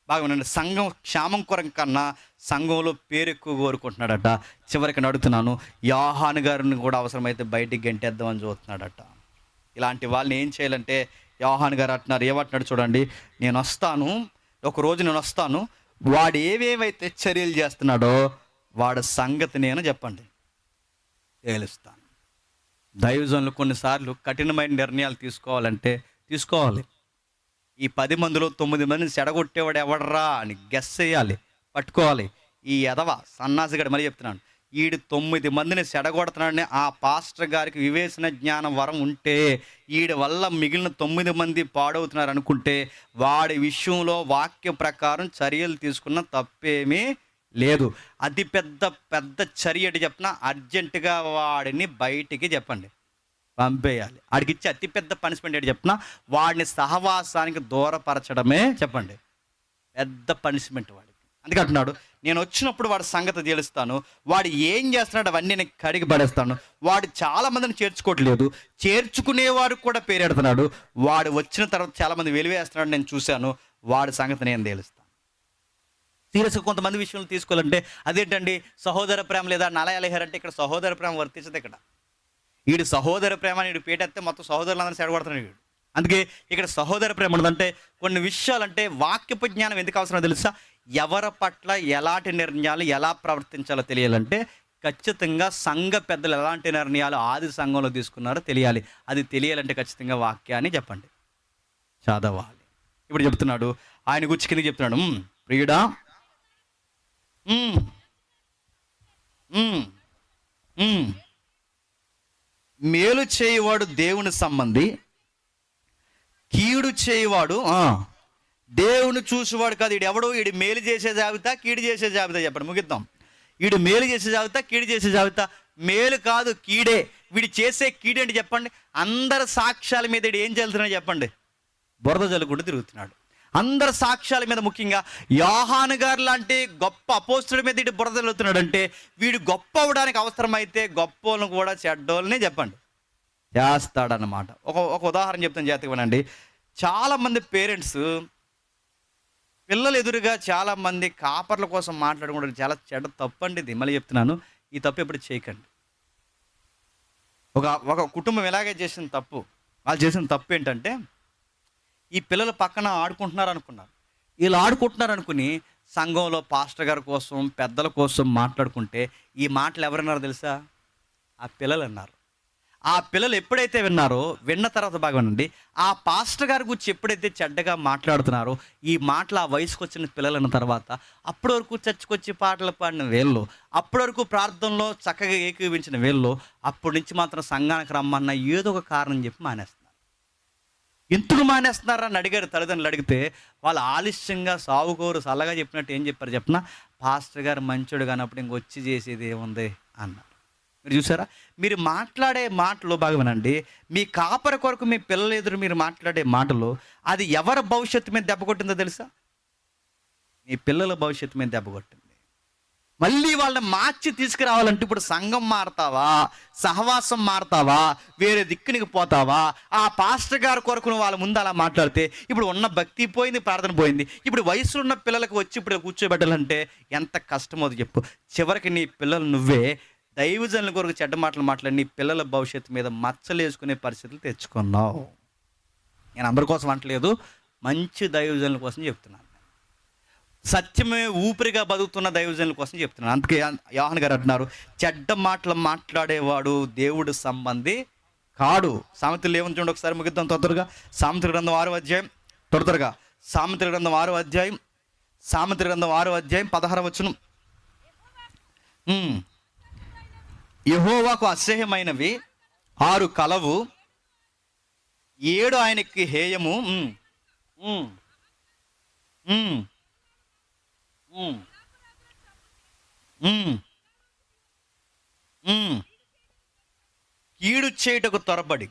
బాగా వినండి, సంఘం క్షేమం కొరకు కన్నా సంఘంలో పేరు ఎక్కువ కోరుకుంటున్నాడట. చివరికి అడుగుతున్నాను, యోహాను గారిని కూడా అవసరమైతే బయటికి గెంటేద్దామని చూస్తున్నాడట. ఇలాంటి వాళ్ళని ఏం చేయాలంటే, యోహాను గారు అంటున్నారు, ఏమంటున్నాడు చూడండి, ఒకరోజు నేను వస్తాను, వాడు ఏవేవైతే చర్యలు చేస్తున్నాడో వాడు సంగతి నేను చెప్పండి తేలుస్తాను. దైవజనులు కొన్నిసార్లు కఠినమైన నిర్ణయాలు తీసుకోవాలి. ఈ 10 మందిలో 9 మందిని చెడగొట్టేవాడు ఎవడరా అని గెస్ చేయాలి, పట్టుకోవాలి. ఈ ఎదవ సన్నాసిగాడు మళ్ళీ చెప్తున్నాను, ఈడు 9 మందిని చెడగొడుతున్నాడని ఆ పాస్టర్ గారికి వివేచన జ్ఞానం వరం ఉంటే, ఈడి వల్ల మిగిలిన 9 మంది పాడవుతున్నారు అనుకుంటే, వాడి విషయంలో వాక్య ప్రకారం చర్యలు తీసుకున్న తప్పేమీ లేదు. అతి పెద్ద చర్య అంటే చెప్పిన, అర్జెంటుగా వాడిని బయటికి చెప్పండి పంపేయాలి. వాడికి ఇచ్చే అతిపెద్ద పనిష్మెంట్ ఏంటి చెప్పిన, వాడిని సహవాసానికి దూరపరచడమే చెప్పండి పెద్ద పనిష్మెంట్ వాడికి. అందుకే అంటున్నాడు, నేను వచ్చినప్పుడు వాడి సంగతి తెలుస్తాను, వాడు ఏం చేస్తున్నాడు అవన్నీ నేను కడిగి పడేస్తాను. వాడు చాలా మందిని చేర్చుకోవట్లేదు, చేర్చుకునేవాడు కూడా పేరెడుతున్నాడు. వాడు వచ్చిన తర్వాత చాలామంది వెలివేస్తున్నాడు, నేను చూశాను. వాడి సంగతి నేను తెలుస్తాను. సీరియస్గా కొంతమంది విషయంలో తీసుకోవాలంటే అదేంటండి సహోదర ప్రేమ లేదా నలయలహర్ అంటే, ఇక్కడ సహోదర ప్రేమ వర్తించదు. ఇక్కడ వీడు సహోదర ప్రేమ వీడు పేటెత్తే మొత్తం సహోదరులందరూ చెడగొడుతున్నాడు వీడు. అందుకే ఇక్కడ సహోదర ప్రేమ ఉన్నదంటే, కొన్ని విషయాలంటే వాక్యపు జ్ఞానం ఎందుకు అవసరమో తెలుసా? ఎవరి పట్ల ఎలాంటి నిర్ణయాలు ఎలా ప్రవర్తించాలో తెలియాలంటే, ఖచ్చితంగా సంఘ పెద్దలు ఎలాంటి నిర్ణయాలు ఆది సంఘంలో తీసుకున్నారో తెలియాలి. అది తెలియాలంటే ఖచ్చితంగా వాక్యాన్ని చెప్పండి చదవాలి. ఇప్పుడు చెప్తున్నాడు, ఆయన గురించి కింద చెప్తున్నాడు, ప్రియుడా మేలు చేయవాడు దేవుని సంబంధి, కీడు చేయవాడు దేవుని చూసేవాడు కాదు. వీడు మేలు చేసే జాబితా, కీడు చేసే జాబితా చెప్పండి, ముగిద్దాం. వీడు మేలు చేసే జాబితా, కీడు చేసే జాబితా. మేలు కాదు, కీడే. వీడు చేసే కీడేంటి చెప్పండి? అందరి సాక్ష్యాల మీద వీడు ఏం చల్లుతున్నాడు చెప్పండి? బురద జల్లుకుంటూ తిరుగుతున్నాడు. అందరి సాక్ష్యాల మీద, ముఖ్యంగా యోహాను గారు లాంటి గొప్ప అపోస్తుడి మీద వీడు బురద జల్లుతున్నాడు. అంటే వీడు గొప్ప అవడానికి అవసరమైతే గొప్పలను కూడా చెడ్డోళ్ళని చెప్పండి చేస్తాడన్నమాట. ఒక ఉదాహరణ చెప్తాను, జాగ్రత్తగా వినండి. చాలామంది పేరెంట్స్ పిల్లలు ఎదురుగా చాలామంది కాపర్ల కోసం మాట్లాడుకుంటారు. చాలా చెడ్డ తప్పు అండి ఇది. మళ్ళీ చెప్తున్నాను, ఈ తప్పు ఎప్పుడు చేయకండి. ఒక కుటుంబం ఎలాగే చేసిన తప్పు, వాళ్ళు చేసిన తప్పు ఏంటంటే, ఈ పిల్లలు పక్కన ఆడుకుంటున్నారు అనుకున్నారు. వీళ్ళు ఆడుకుంటున్నారు అనుకుని సంఘంలో పాస్టర్ గారి కోసం, పెద్దల కోసం మాట్లాడుకుంటే ఈ మాటలు ఎవరన్నారో తెలుసా? ఆ పిల్లలు అన్నారు. ఆ పిల్లలు ఎప్పుడైతే విన్నారో, విన్న తర్వాత బాగా వినండి. ఆ పాస్టర్ గారి గురించి ఎప్పుడైతే చెడ్డగా మాట్లాడుతున్నారో, ఈ మాటలు ఆ వయసుకు వచ్చిన పిల్లలు అన్న తర్వాత, అప్పటి వరకు చర్చకొచ్చి పాటలు పాడిన వీళ్ళు, అప్పటి వరకు ప్రార్థనలో చక్కగా ఏకీభవించిన వీళ్ళు, అప్పటి నుంచి మాత్రం సంఘానికి రమ్మన్న ఏదో ఒక కారణం చెప్పి మానేస్తున్నారు. ఎందుకు మానేస్తున్నారని అడిగారు తల్లిదండ్రులు. అడిగితే వాళ్ళు ఆలస్యంగా సావుకోరు సల్లగా చెప్పినట్టు ఏం చెప్పారు చెప్పిన, పాస్టర్ గారు మంచోడు కానప్పుడు ఇంకొచ్చి చేసేది ఏముంది అన్నారు. మీరు చూసారా? మీరు మాట్లాడే మాటలు బాగా వినండి. మీ కాపరి కొరకు మీ పిల్లల ఎదురు మీరు మాట్లాడే మాటలు, అది ఎవరి భవిష్యత్తు మీద దెబ్బ కొట్టిందో తెలుసా? మీ పిల్లల భవిష్యత్తు మీద దెబ్బ కొట్టింది. మళ్ళీ వాళ్ళని మార్చి తీసుకురావాలంటే ఇప్పుడు సంఘం మారతావా, సహవాసం మారతావా, వేరే దిక్కునికి పోతావా? ఆ పాస్టర్ గారి కొరకు వాళ్ళ ముందు అలా మాట్లాడితే ఇప్పుడు ఉన్న భక్తి పోయింది, ప్రార్థన పోయింది. ఇప్పుడు వయసులో ఉన్న పిల్లలకు వచ్చి ఇప్పుడు కూర్చోబెట్టాలంటే ఎంత కష్టమో అది చెప్పు. చివరికి నీ పిల్లలు నువ్వే దైవజనుల కొరకు చెడ్డ మాటలు మాట్లాడి నీ పిల్లల భవిష్యత్తు మీద మచ్చలేసుకునే పరిస్థితులు తెచ్చుకున్నావు. నేను అందరి కోసం అంటలేదు, మంచి దైవజనుల కోసం చెప్తున్నాను. సత్యమే ఊపిరిగా బతుకుతున్న దైవజనుల కోసం చెప్తున్నాను. అందుకే యోహాను గారు అంటున్నారు, చెడ్డ మాటలు మాట్లాడేవాడు దేవుడు సంబంధి కాడు. సామెతలు ఏమని చూడండి ఒకసారి ముగిద్దాం త్వరగా. సామెతల గ్రంథం 6వ అధ్యాయం, త్వరగా సామెతల గ్రంథం 6వ అధ్యాయం, సామెతల గ్రంథం 6వ అధ్యాయం 16వ వచనం. యెహోవాకు అసహ్యమైనవి 6 కలవు, 7 ఆయనకి హేయము. కీడు చేయుటకు త్వరపడి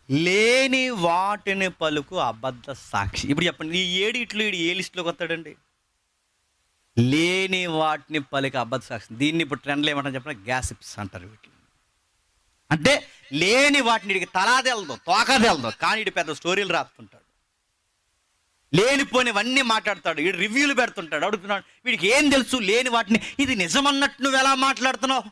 లేని వాటిని పలుకు అబద్ధ సాక్షి. ఇప్పుడు చెప్పండి, ఈ 7 ఇట్లు ఏ లిస్టులోకి వస్తాడండి? లేని వాటిని పలికి అబద్ధ సాక్షి. దీన్ని ఇప్పుడు ట్రెండ్లో ఏమంటారు చెప్పిన, గ్యాసిప్స్ అంటారు వీటిని. అంటే లేని వాటిని వీడికి తలాదెలదు, తోకదెలదు, కానీ వీడు పెద్ద స్టోరీలు రాస్తుంటాడు. లేనిపోనివన్నీ మాట్లాడతాడు, వీడు రివ్యూలు పెడుతుంటాడు. అడుగుతున్నాడు, వీడికి ఏం తెలుసు లేని వాటిని? ఇది నిజమన్నట్టు నువ్వు ఎలా మాట్లాడుతున్నావు?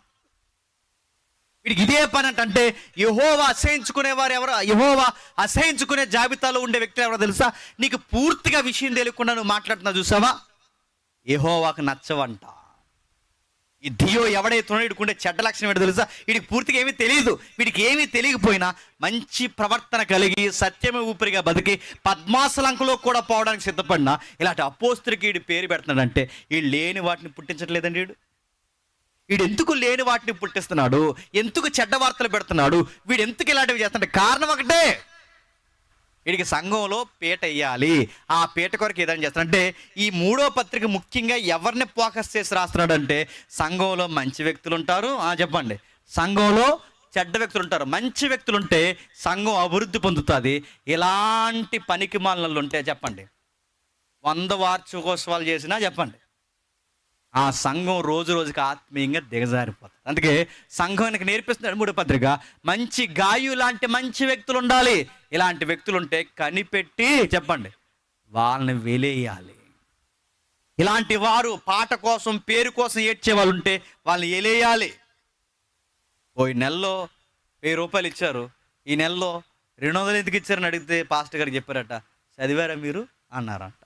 వీడికి ఇదే పని అంటే యెహోవా అసహించుకునేవారు ఎవరు? యెహోవా అసహించుకునే జాబితాలో ఉండే వ్యక్తులు ఎవరో తెలుసా? నీకు పూర్తిగా విషయం తెలియకుండా నువ్వు మాట్లాడుతున్నావు చూసావా? యెహోవాకు నచ్చవంట. ఈ దియో ఎవడైతున్నాడో వీడికుండే చెడ్డ లక్షణం ఏంటో తెలుసా? వీడికి పూర్తిగా ఏమీ తెలియదు. వీడికి ఏమీ తెలియకపోయినా మంచి ప్రవర్తన కలిగి సత్యమే ఊపిరిగా బతికి పద్మాసలంకలో కూడా పోవడానికి సిద్ధపడినా ఇలాంటి అపోస్తులకి వీడి పేరు పెడుతున్నాడంటే వీడు లేని వాటిని పుట్టించట్లేదండి. వీడు ఎందుకు లేని వాటిని పుట్టిస్తున్నాడు? ఎందుకు చెడ్డ వార్తలు పెడుతున్నాడు? వీడు ఎందుకు ఇలాంటివి చేస్తున్నాడు? కారణం ఒకటే, వీడికి సంఘంలో పీట వేయాలి. ఆ పీట కొరకు ఏదైనా చేస్తాడంటే ఈ 3వ పత్రిక ముఖ్యంగా ఎవరిని ఫోకస్ చేసి రాస్తున్నాడంటే, సంఘంలో మంచి వ్యక్తులు ఉంటారు. చెప్పండి, సంఘంలో చెడ్డ వ్యక్తులు ఉంటారు. మంచి వ్యక్తులు ఉంటే సంఘం అభివృద్ధి పొందుతుంది. ఇలాంటి పనికి మాలినలు ఉంటే చెప్పండి 100 వార్షికోత్సవాలు చేసినా చెప్పండి ఆ సంఘం రోజు రోజుకి ఆత్మీయంగా దిగజారిపోతుంది. అందుకే సంఘానికి నేర్పిస్తున్నాడు 3వ పత్రిక, మంచి గాయు లాంటి మంచి వ్యక్తులు ఉండాలి. ఇలాంటి వ్యక్తులు ఉంటే కనిపెట్టి చెప్పండి వాళ్ళని వెలేయాలి. ఇలాంటి వారు పాట కోసం పేరు కోసం ఏడ్చే వాళ్ళు ఉంటే వాళ్ళని వెలేయాలి. ఈ నెలలో 1000 రూపాయలు ఇచ్చారు, ఈ నెలలో 200 ఎందుకు ఇచ్చారని అడిగితే పాస్టర్ గారికి చెప్పారట, చదివారా మీరు అన్నారంట.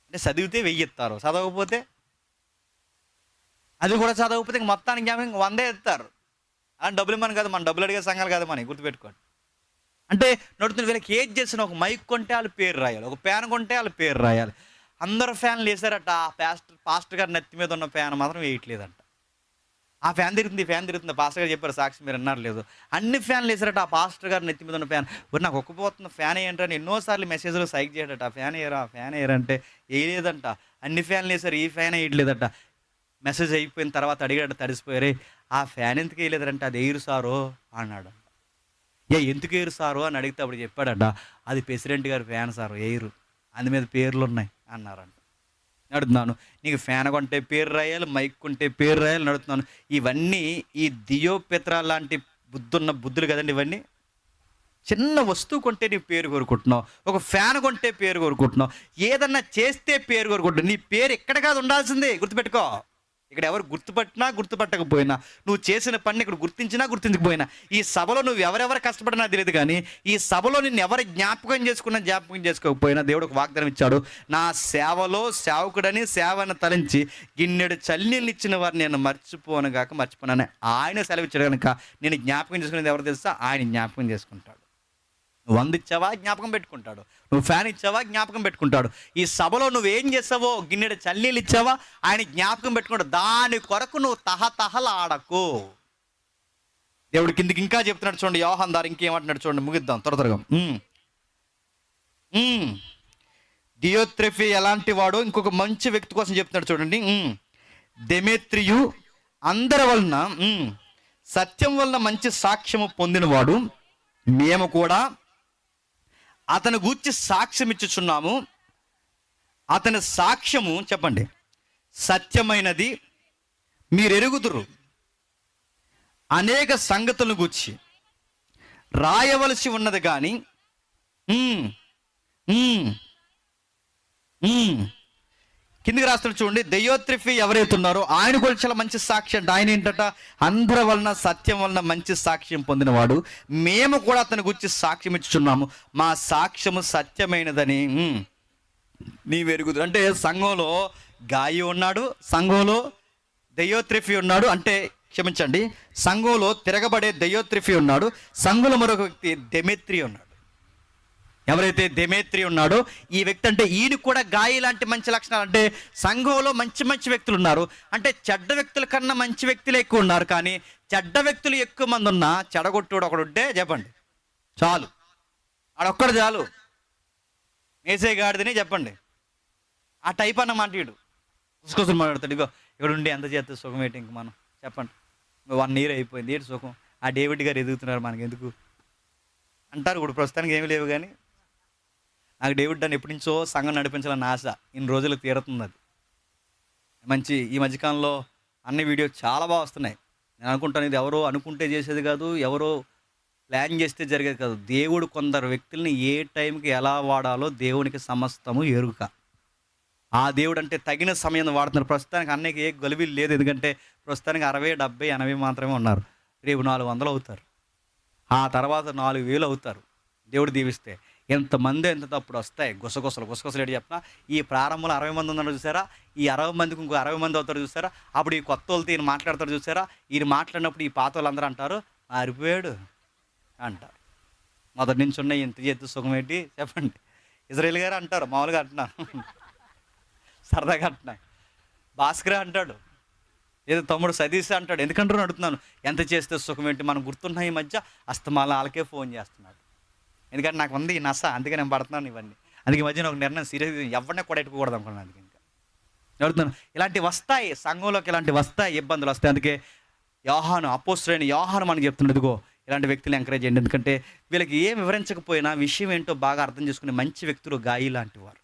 అంటే చదివితే 1000 ఇస్తారు, చదవకపోతే అది కూడా చదవకపోతే మొత్తానికి 100 ఇస్తారు. అని డబ్బులు ఇవ్వమని కాదు, మన డబ్బులు అడిగే సంఘాలు కాదు, మనకి గుర్తుపెట్టుకోండి. అంటే నడుతున్న వీళ్ళకి ఏది చేసిన ఒక మైక్ కొంటే వాళ్ళ పేరు రాయాలి, ఒక ఫ్యాన్ కొంటే వాళ్ళ పేరు రాయాలి. అందరూ ఫ్యాన్లు వేసారట, ఆ పాస్టర్ గారి నెత్తి మీద ఉన్న ఫ్యాన్ మాత్రం వేయట్లేదంట. ఆ ఫ్యాన్ తిరుగుతుంది, ఈ ఫ్యాన్ తిరుగుతుంది. పాస్టర్ గారు చెప్పారు, సాక్షి మీరు అన్నారు లేదు. అన్ని ఫ్యాన్లు వేసారట, ఆ పాస్టర్ గారు నెత్తి మీద ఉన్న ఫ్యాన్. నాకు ఒక్కపోతున్న ఫ్యాన్ ఏంటని ఎన్నోసార్లు మెసేజ్లో సైక్ చేయడట, ఆ ఫ్యాన్ వేయరా, ఆ ఫ్యాన్ వేయరంటే వేయలేదంట. అన్ని ఫ్యాన్లు వేసారు, ఈ ఫ్యాన్ వేయట్లేదట. మెసేజ్ అయిపోయిన తర్వాత అడిగాడు, తడిసిపోయారే ఆ ఫ్యాన్ ఎందుకు వేయలేదంటే, అది ఎయిర్ సారో అన్నాడు. ఎందుకు ఎయిర్ సారో అని అడిగితే అప్పుడు చెప్పాడట, అది ప్రెసిడెంట్ గారి ఫ్యాన్ సారు, ఎయిర్ అందు మీద పేర్లు ఉన్నాయి అన్నారంట. నడుతున్నాను, నీకు ఫ్యాన్ కొంటే పేరు రాయాలి, మైక్ కొంటే పేరు రాయాలి. నడుతున్నాను, ఇవన్నీ ఈ దియోపెత్రా లాంటి బుద్ధున్న బుద్ధులు కదండి. ఇవన్నీ చిన్న వస్తువు కొంటే నీ పేరు కోరుకుంటున్నావు, ఒక ఫ్యాన్ కొంటే పేరు కోరుకుంటున్నావు, ఏదన్నా చేస్తే పేరు కోరుకుంటున్నావు. నీ పేరు ఎక్కడ కాదు ఉండాల్సిందే, గుర్తుపెట్టుకో. ఇక్కడ ఎవరు గుర్తుపట్టినా గుర్తుపట్టకపోయినా, నువ్వు చేసిన పని ఇక్కడ గుర్తించినా గుర్తించకపోయినా, ఈ సభలో నువ్వు ఎవరెవరు కష్టపడినా తెలియదు, కానీ ఈ సభలో నిన్ను ఎవరు జ్ఞాపకం చేసుకోకపోయినా దేవుడు ఒక వాగ్దానం ఇచ్చాడు. నా సేవలో సేవకుడని సేవను తలంచి గిన్నెడు చల్లీలు ఇచ్చిన వారిని నేను మర్చిపోనని ఆయన సెలవు ఇచ్చాడు కనుక నేను జ్ఞాపకం చేసుకునేది ఎవరు తెలుసా? ఆయన జ్ఞాపకం చేసుకుంటాడు. నువ్వు ఇచ్చావా జ్ఞాపకం పెట్టుకుంటాడు, నువ్వు ఫ్యాన్ ఇచ్చావా జ్ఞాపకం పెట్టుకుంటాడు. ఈ సభలో నువ్వేం చేసావో, గిన్నెడు చల్లీలు ఇచ్చావా, ఆయన జ్ఞాపకం పెట్టుకుంటాడు. దాని కొరకు నువ్వు తహతహలాడకు. దేవుడు కిందికి ఇంకా చెప్తున్నాడు చూడండి, యోహాను దారి ఇంకేమంటున్నాడు చూడండి, ముగిద్దాం త్వరగా. డియోత్రెఫీ ఎలాంటి వాడు, ఇంకొక మంచి వ్యక్తి కోసం చెప్తున్నాడు చూడండి. దెమేత్రియు అందరి వలన సత్యం వలన మంచి సాక్ష్యము పొందినవాడు, మేము కూడా అతని గూర్చి సాక్ష్యం ఇచ్చుచున్నాము. అతని సాక్ష్యము చెప్పండి సత్యమైనది, మీరు ఎరుగుదురు. అనేక సంగతులను గూర్చి రాయవలసి ఉన్నది కానీ కిందికి రాస్తాడు చూడండి. దెయోత్రెఫీ ఎవరైతే ఉన్నారో ఆయన కూడా చాలా మంచి సాక్షి అంట. ఆయన ఏంటట? అందరి వలన సత్యం వలన మంచి సాక్ష్యం పొందినవాడు, మేము కూడా అతని గురించి సాక్ష్యం ఇచ్చుచున్నాము, మా సాక్ష్యము సత్యమైనదని నీవెరుగుదు. అంటే సంఘంలో గాయి ఉన్నాడు, సంఘంలో దెయోత్రెఫీ ఉన్నాడు, అంటే క్షమించండి, సంఘంలో తిరగబడే దెయోత్రెఫీ ఉన్నాడు, సంఘంలో మరొక వ్యక్తి దెమేత్రి ఉన్నాడు. ఎవరైతే దెమేత్రి ఉన్నాడో ఈ వ్యక్తి, అంటే ఈయన కూడా గాయి లాంటి మంచి లక్షణాలు. అంటే సంఘంలో మంచి మంచి వ్యక్తులు ఉన్నారు, అంటే చెడ్డ వ్యక్తుల కన్నా మంచి వ్యక్తులు ఎక్కువ ఉన్నారు, కానీ చెడ్డ వ్యక్తులు ఎక్కువ మంది ఉన్నా చెడగొట్టుడు ఒకడు ఉంటే చెప్పండి చాలు, ఆడొక్కడు చాలు, మేసే గాడిదని చెప్పండి. ఆ టైప్ అన్నమాట వీడు. కోసం మాట్లాడతాడు. ఇగో ఇక్కడ ఉండి ఎంత చేస్తే సుఖం ఏంటి, ఇంక మనం చెప్పండి, 1 year అయిపోయింది, ఏంటి సుఖం, ఆ డేవిడ్ గారు ఎదుగుతున్నారు మనకి ఎందుకు అంటారు. ఇప్పుడు ప్రస్తుతానికి ఏమీ లేవు, కానీ నాకు డేవిడ్ అని ఎప్పటి నుంచో సంఘం నడిపించాలని ఆశ, ఇన్ని రోజులు తీరుతుంది అది. మంచి ఈ మధ్యకాలంలో అన్ని వీడియో చాలా బాగా వస్తున్నాయి. నేను అనుకుంటాను ఇది ఎవరో అనుకుంటే చేసేది కాదు, ఎవరో ప్లాన్ చేస్తే జరిగేది కాదు. దేవుడు కొందరు వ్యక్తుల్ని ఏ టైంకి ఎలా వాడాలో దేవునికి సమస్తము ఎరుక. ఆ దేవుడు అంటే తగిన సమయం వాడుతున్నారు. ప్రస్తుతానికి అన్నయ్యకి ఏ గలిబిలు లేదు, ఎందుకంటే ప్రస్తుతానికి 60, 70, 80 మాత్రమే ఉన్నారు. రేపు 400 అవుతారు, ఆ తర్వాత 4000 అవుతారు దేవుడు దీవిస్తే. ఎంతమంది ఎంత తప్పుడు వస్తాయి, గుసగుసలు ఏంటి చెప్పిన. ఈ ప్రారంభంలో 60 మంది ఉన్నారు చూసారా, ఈ 60 మందికి ఇంకో 60 మంది అవుతారు చూసారా. అప్పుడు ఈ కొత్త వాళ్ళతో ఈయన మాట్లాడతారు చూసారా, ఈయన మాట్లాడినప్పుడు ఈ పాత వాళ్ళందరూ అంటారు మారిపోయాడు అంటారు. మొదటి నుంచి ఉన్న ఇంత చేతి సుఖం ఏంటి చెప్పండి. ఇజ్రాయేల్ గారు అంటారు, మామూలుగా అంటున్నా, సరదాగా అంటున్నా. భాస్కర్ అంటాడు, ఏదో తమ్ముడు సతీష్ అంటాడు. ఎందుకంటారు అడుగుతున్నాను, ఎంత చేస్తే సుఖం ఏంటి. మనం గుర్తున్నాయి ఈ మధ్య అస్తమాల వాళ్ళకే ఫోన్ చేస్తున్నాడు, ఎందుకంటే నాకు ఉంది ఈ నస, అందుకే నేను పడుతున్నాను ఇవన్నీ. అందుకే ఈ మధ్యన ఒక నిర్ణయం సీరియస్, ఎవరినే కూడా ఎట్టుకోకూడదు అనుకున్నాను. అందుకే ఇంకా అడుగుతున్నాను, ఇలాంటివి వస్తాయి సంఘంలోకి, ఇలాంటివి వస్తాయి, ఇబ్బందులు వస్తాయి. అందుకే యోహాను, అపోస్తలుడైన యోహాను మనకు చెప్తున్నాడు, ఇదిగో ఇలాంటి వ్యక్తులు ఎంకరేజ్ చేయండి, ఎందుకంటే వీళ్ళకి ఏం వివరించకపోయినా విషయం ఏంటో బాగా అర్థం చేసుకునే మంచి వ్యక్తులు గాయి లాంటి వారు.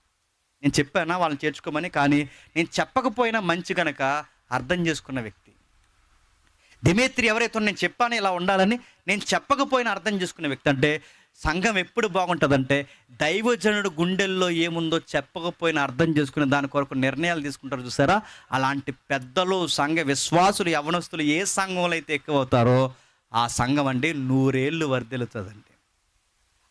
నేను చెప్పానా వాళ్ళని చేర్చుకోమని, కానీ నేను చెప్పకపోయినా మంచి కనుక అర్థం చేసుకున్న వ్యక్తి. దెమేత్రి ఎవరైతే నేను చెప్పాను ఇలా ఉండాలని, నేను చెప్పకపోయినా అర్థం చేసుకునే వ్యక్తి. అంటే సంఘం ఎప్పుడు బాగుంటుందంటే దైవజనుడు గుండెల్లో ఏముందో చెప్పకపోయినా అర్థం చేసుకుని దాని కొరకు నిర్ణయాలు తీసుకుంటారు చూసారా. అలాంటి పెద్దలు, సంఘ విశ్వాసులు, యవనస్తులు ఏ సంఘంలో అయితే ఎక్కువ అవుతారో ఆ సంఘం అండి 100 ఏళ్ళు వర్ధిల్లుతుందండి.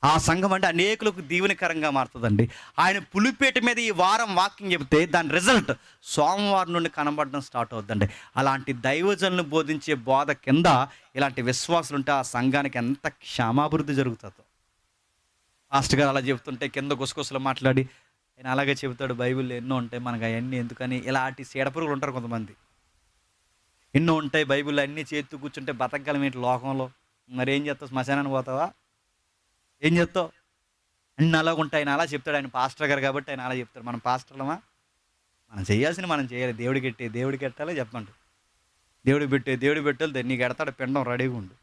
ఆ సంఘం అంటే అనేకులకు దీవెనకరంగా మారుతుందండి. ఆయన పులిపేట మీద ఈ వారం వాకింగ్ చెబితే దాని రిజల్ట్ సోమవారం నుండి కనబడడం స్టార్ట్ అవుతుందండి. అలాంటి దైవజనులను బోధించే బోధ కింద ఇలాంటి విశ్వాసులు ఉంటే ఆ సంఘానికి ఎంత క్షేమాభివృద్ధి జరుగుతుందో. మాస్టర్ గారు అలా చెబుతుంటే కింద గుసగుసలు మాట్లాడి ఆయన అలాగే చెబుతాడు, బైబిల్లో ఎన్నో ఉంటాయి మనకు అవన్నీ ఎందుకని. ఇలాంటి సీడపురుగులు ఉంటారు కొంతమంది, ఎన్నో ఉంటాయి బైబిల్లో అన్నీ చేత్తూ కూర్చుంటే బతకగలం ఏంటి లోకంలో. మరి ఏం చేస్తావు, శ్మశానానికి పోతావా, ఏం చేస్తావు, అన్నీ అలాగ ఉంటాయి. ఆయన అలా చెప్తాడు, ఆయన పాస్టర్ గారు కాబట్టి ఆయన అలా చెప్తాడు. మనం పాస్టర్లమా, మనం చేయాల్సిన మనం చేయాలి. దేవుడికి ఎట్టాలో చెప్పండి. దేవుడు పెట్టాలి, నీకు ఎడతాడు పిండం రెడీగా ఉండు.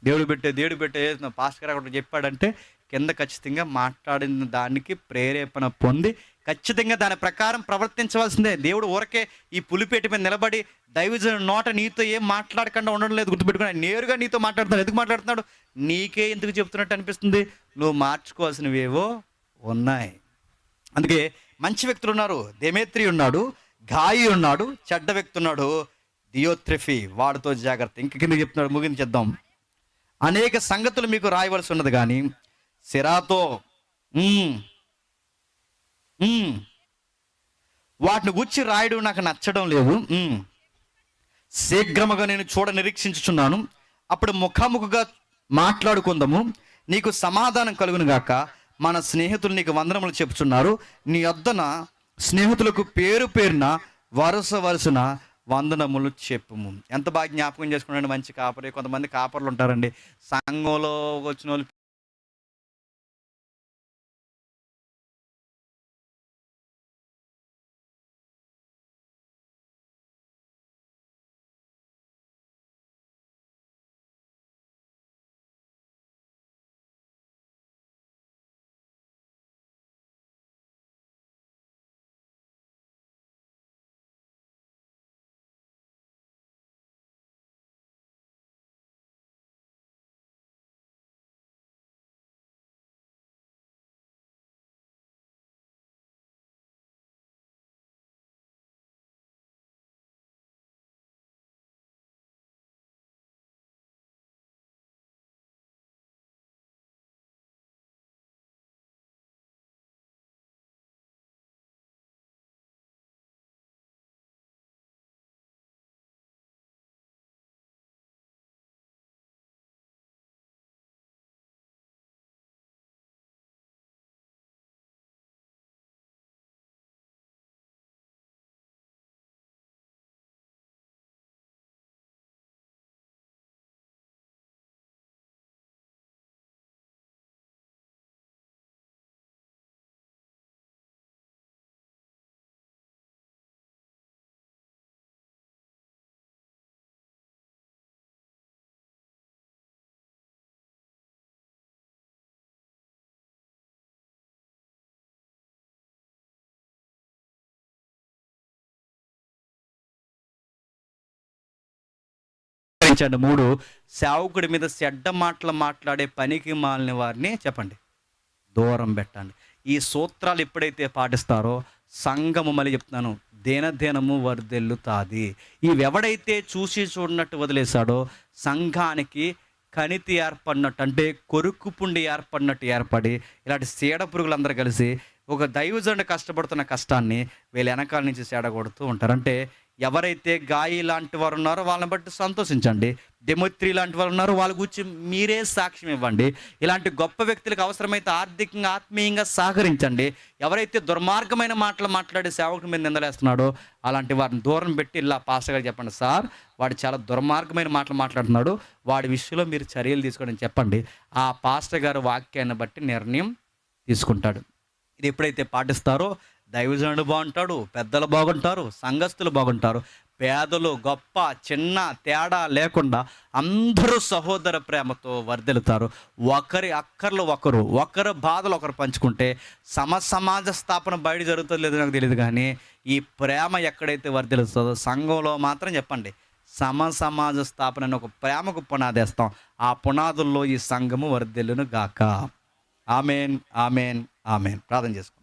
దేవుడు పెట్టే పాస్టర్ గారు ఒకటి చెప్పాడంటే కింద ఖచ్చితంగా మాట్లాడిన దానికి ప్రేరేపణ పొంది ఖచ్చితంగా దాని ప్రకారం ప్రవర్తించవలసిందే. దేవుడు ఊరకే ఈ పులిపేట మీద నిలబడి దైవజనుడి నోట నీతో ఏం మాట్లాడకుండా ఉండడం లేదు, గుర్తుపెట్టుకుని నేరుగా నీతో మాట్లాడుతున్నాడు. ఎందుకు మాట్లాడుతున్నాడు, నీకే ఎందుకు చెప్తున్నట్టు అనిపిస్తుంది, నువ్వు మార్చుకోవాల్సినవి ఏవో ఉన్నాయి. అందుకే మంచి వ్యక్తులు ఉన్నారు. దెమేత్రి ఉన్నాడు, గాయి ఉన్నాడు, చెడ్డ వ్యక్తి ఉన్నాడు, దియోత్రెఫీ, వాడితో జాగ్రత్త. ఇంక కింద చెప్తున్నాడు, ముగించేద్దాం. అనేక సంగతులు మీకు రాయవలసి ఉన్నది కానీ సిరాతో ఉమ్, ఉమ్, వాటిని గుచ్చి రాయడం నాకు నచ్చడం లేదు. శీఘ్రముగా నేను చూడ నిరీక్షించుచున్నాను. అప్పుడు ముఖాముఖిగా మాట్లాడుకుందాము. నీకు సమాధానం కలుగును గాక. మన స్నేహితులు నీకు వందనములు చెప్పుచున్నారు. నీ వద్దన స్నేహితులకు పేరు పేరున వరుస వరుసన వందనములు చెప్పుము. ఎంత బాగా జ్ఞాపకం చేసుకున్నాడు మంచి కాపరి. కొంతమంది కాపర్లు ఉంటారండి, సంఘంలో వచ్చిన వాళ్ళు మూడు, సేవకుడి మీద చెడ్డ మాటలు మాట్లాడే పనికి మాలిన వారిని చెప్పండి దూరం పెట్టండి. ఈ సూత్రాలు ఎప్పుడైతే పాటిస్తారో సంఘము, మళ్ళీ చెప్తున్నాను, దినదినము వర్ధిల్లుతాది. ఇవెవడైతే చూసి చూడనట్టు వదిలేశాడో సంఘానికి కణితి ఏర్పడినట్టు, అంటే కొరుకు పుండి ఏర్పడినట్టు ఏర్పడి ఇలాంటి సీడ పురుగులందరూ కలిసి ఒక దైవజనుడు కష్టపడుతున్న కష్టాన్ని వీళ్ళు వెనకాల నుంచి సేడగొడుతూ ఉంటారు. అంటే ఎవరైతే గాయి లాంటి వారు ఉన్నారో వాళ్ళని బట్టి సంతోషించండి. డెమోత్రి లాంటి వారు ఉన్నారో వాళ్ళ గురించి మీరే సాక్ష్యం ఇవ్వండి. ఇలాంటి గొప్ప వ్యక్తులకు అవసరమైతే ఆర్థికంగా, ఆత్మీయంగా సహకరించండి. ఎవరైతే దుర్మార్గమైన మాటలు మాట్లాడి సేవకుడి మీద నిందలేస్తున్నాడో అలాంటి వారిని దూరం పెట్టి ఇలా పాస్టర్ గారు చెప్పండి, సార్ వాడు చాలా దుర్మార్గమైన మాటలు మాట్లాడుతున్నాడు, వాడి విషయంలో మీరు చర్యలు తీసుకోండి చెప్పండి. ఆ పాస్టర్ గారు వాక్యాన్ని బట్టి నిర్ణయం తీసుకుంటాడు. ఇది ఎప్పుడైతే పాటిస్తారో దైవజనుడు బాగుంటాడు, పెద్దలు బాగుంటారు, సంఘస్థులు బాగుంటారు. పేదలు గొప్ప చిన్న తేడా లేకుండా అందరూ సహోదర ప్రేమతో వర్ధిల్లుతారు. ఒకరి అక్కర్లు ఒకరు, ఒకరి బాధలు ఒకరు పంచుకుంటే సమాజ స్థాపన బయట జరుగుతుందో లేదో నాకు తెలియదు, కానీ ఈ ప్రేమ ఎక్కడైతే వర్ధిల్లుతుందో సంఘంలో మాత్రం చెప్పండి సమాజ స్థాపన అని ఒక ప్రేమకు పునాదేస్తాం. ఆ పునాదుల్లో ఈ సంఘము వర్ధిల్లును గాక. Amen, amen, amen. ప్రార్థన చేసుకోండి.